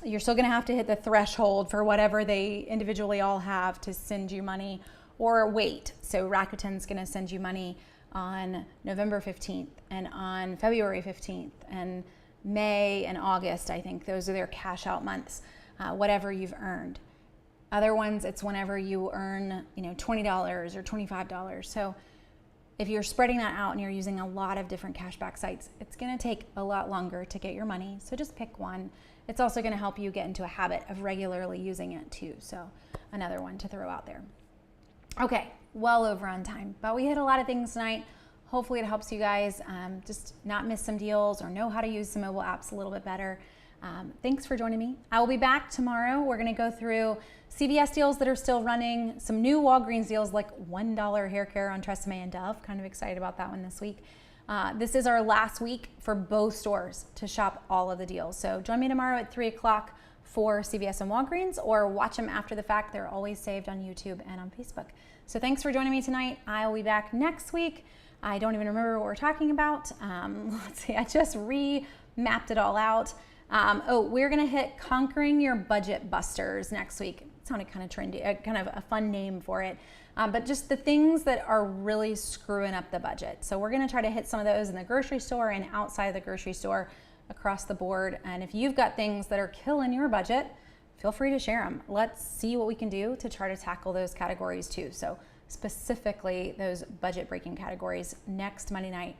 you're still gonna have to hit the threshold for whatever they individually all have to send you money or wait. So Rakuten's gonna send you money on November 15th and on February 15th and May and August, I think. Those are their cash out months, whatever you've earned. Other ones, it's whenever you earn, $20 or $25. So if you're spreading that out and you're using a lot of different cashback sites, it's gonna take a lot longer to get your money. So just pick one. It's also gonna help you get into a habit of regularly using it too. So another one to throw out there. Okay, well over on time, but we hit a lot of things tonight. Hopefully it helps you guys just not miss some deals or know how to use some mobile apps a little bit better. Thanks for joining me. I will be back tomorrow. We're gonna go through CVS deals that are still running, some new Walgreens deals like $1 hair care on Tresemme and Dove. Kind of excited about that one this week. This is our last week for both stores to shop all of the deals. So join me tomorrow at 3 o'clock for CVS and Walgreens, or watch them after the fact. They're always saved on YouTube and on Facebook. So thanks for joining me tonight. I will be back next week. I don't even remember what we're talking about. Let's see, I just remapped it all out. We're gonna hit Conquering Your Budget Busters next week. It sounded kind of trendy, kind of a fun name for it. But just the things that are really screwing up the budget. So we're gonna try to hit some of those in the grocery store and outside the grocery store across the board. And if you've got things that are killing your budget, feel free to share them. Let's see what we can do to try to tackle those categories too. So specifically those budget breaking categories next Monday night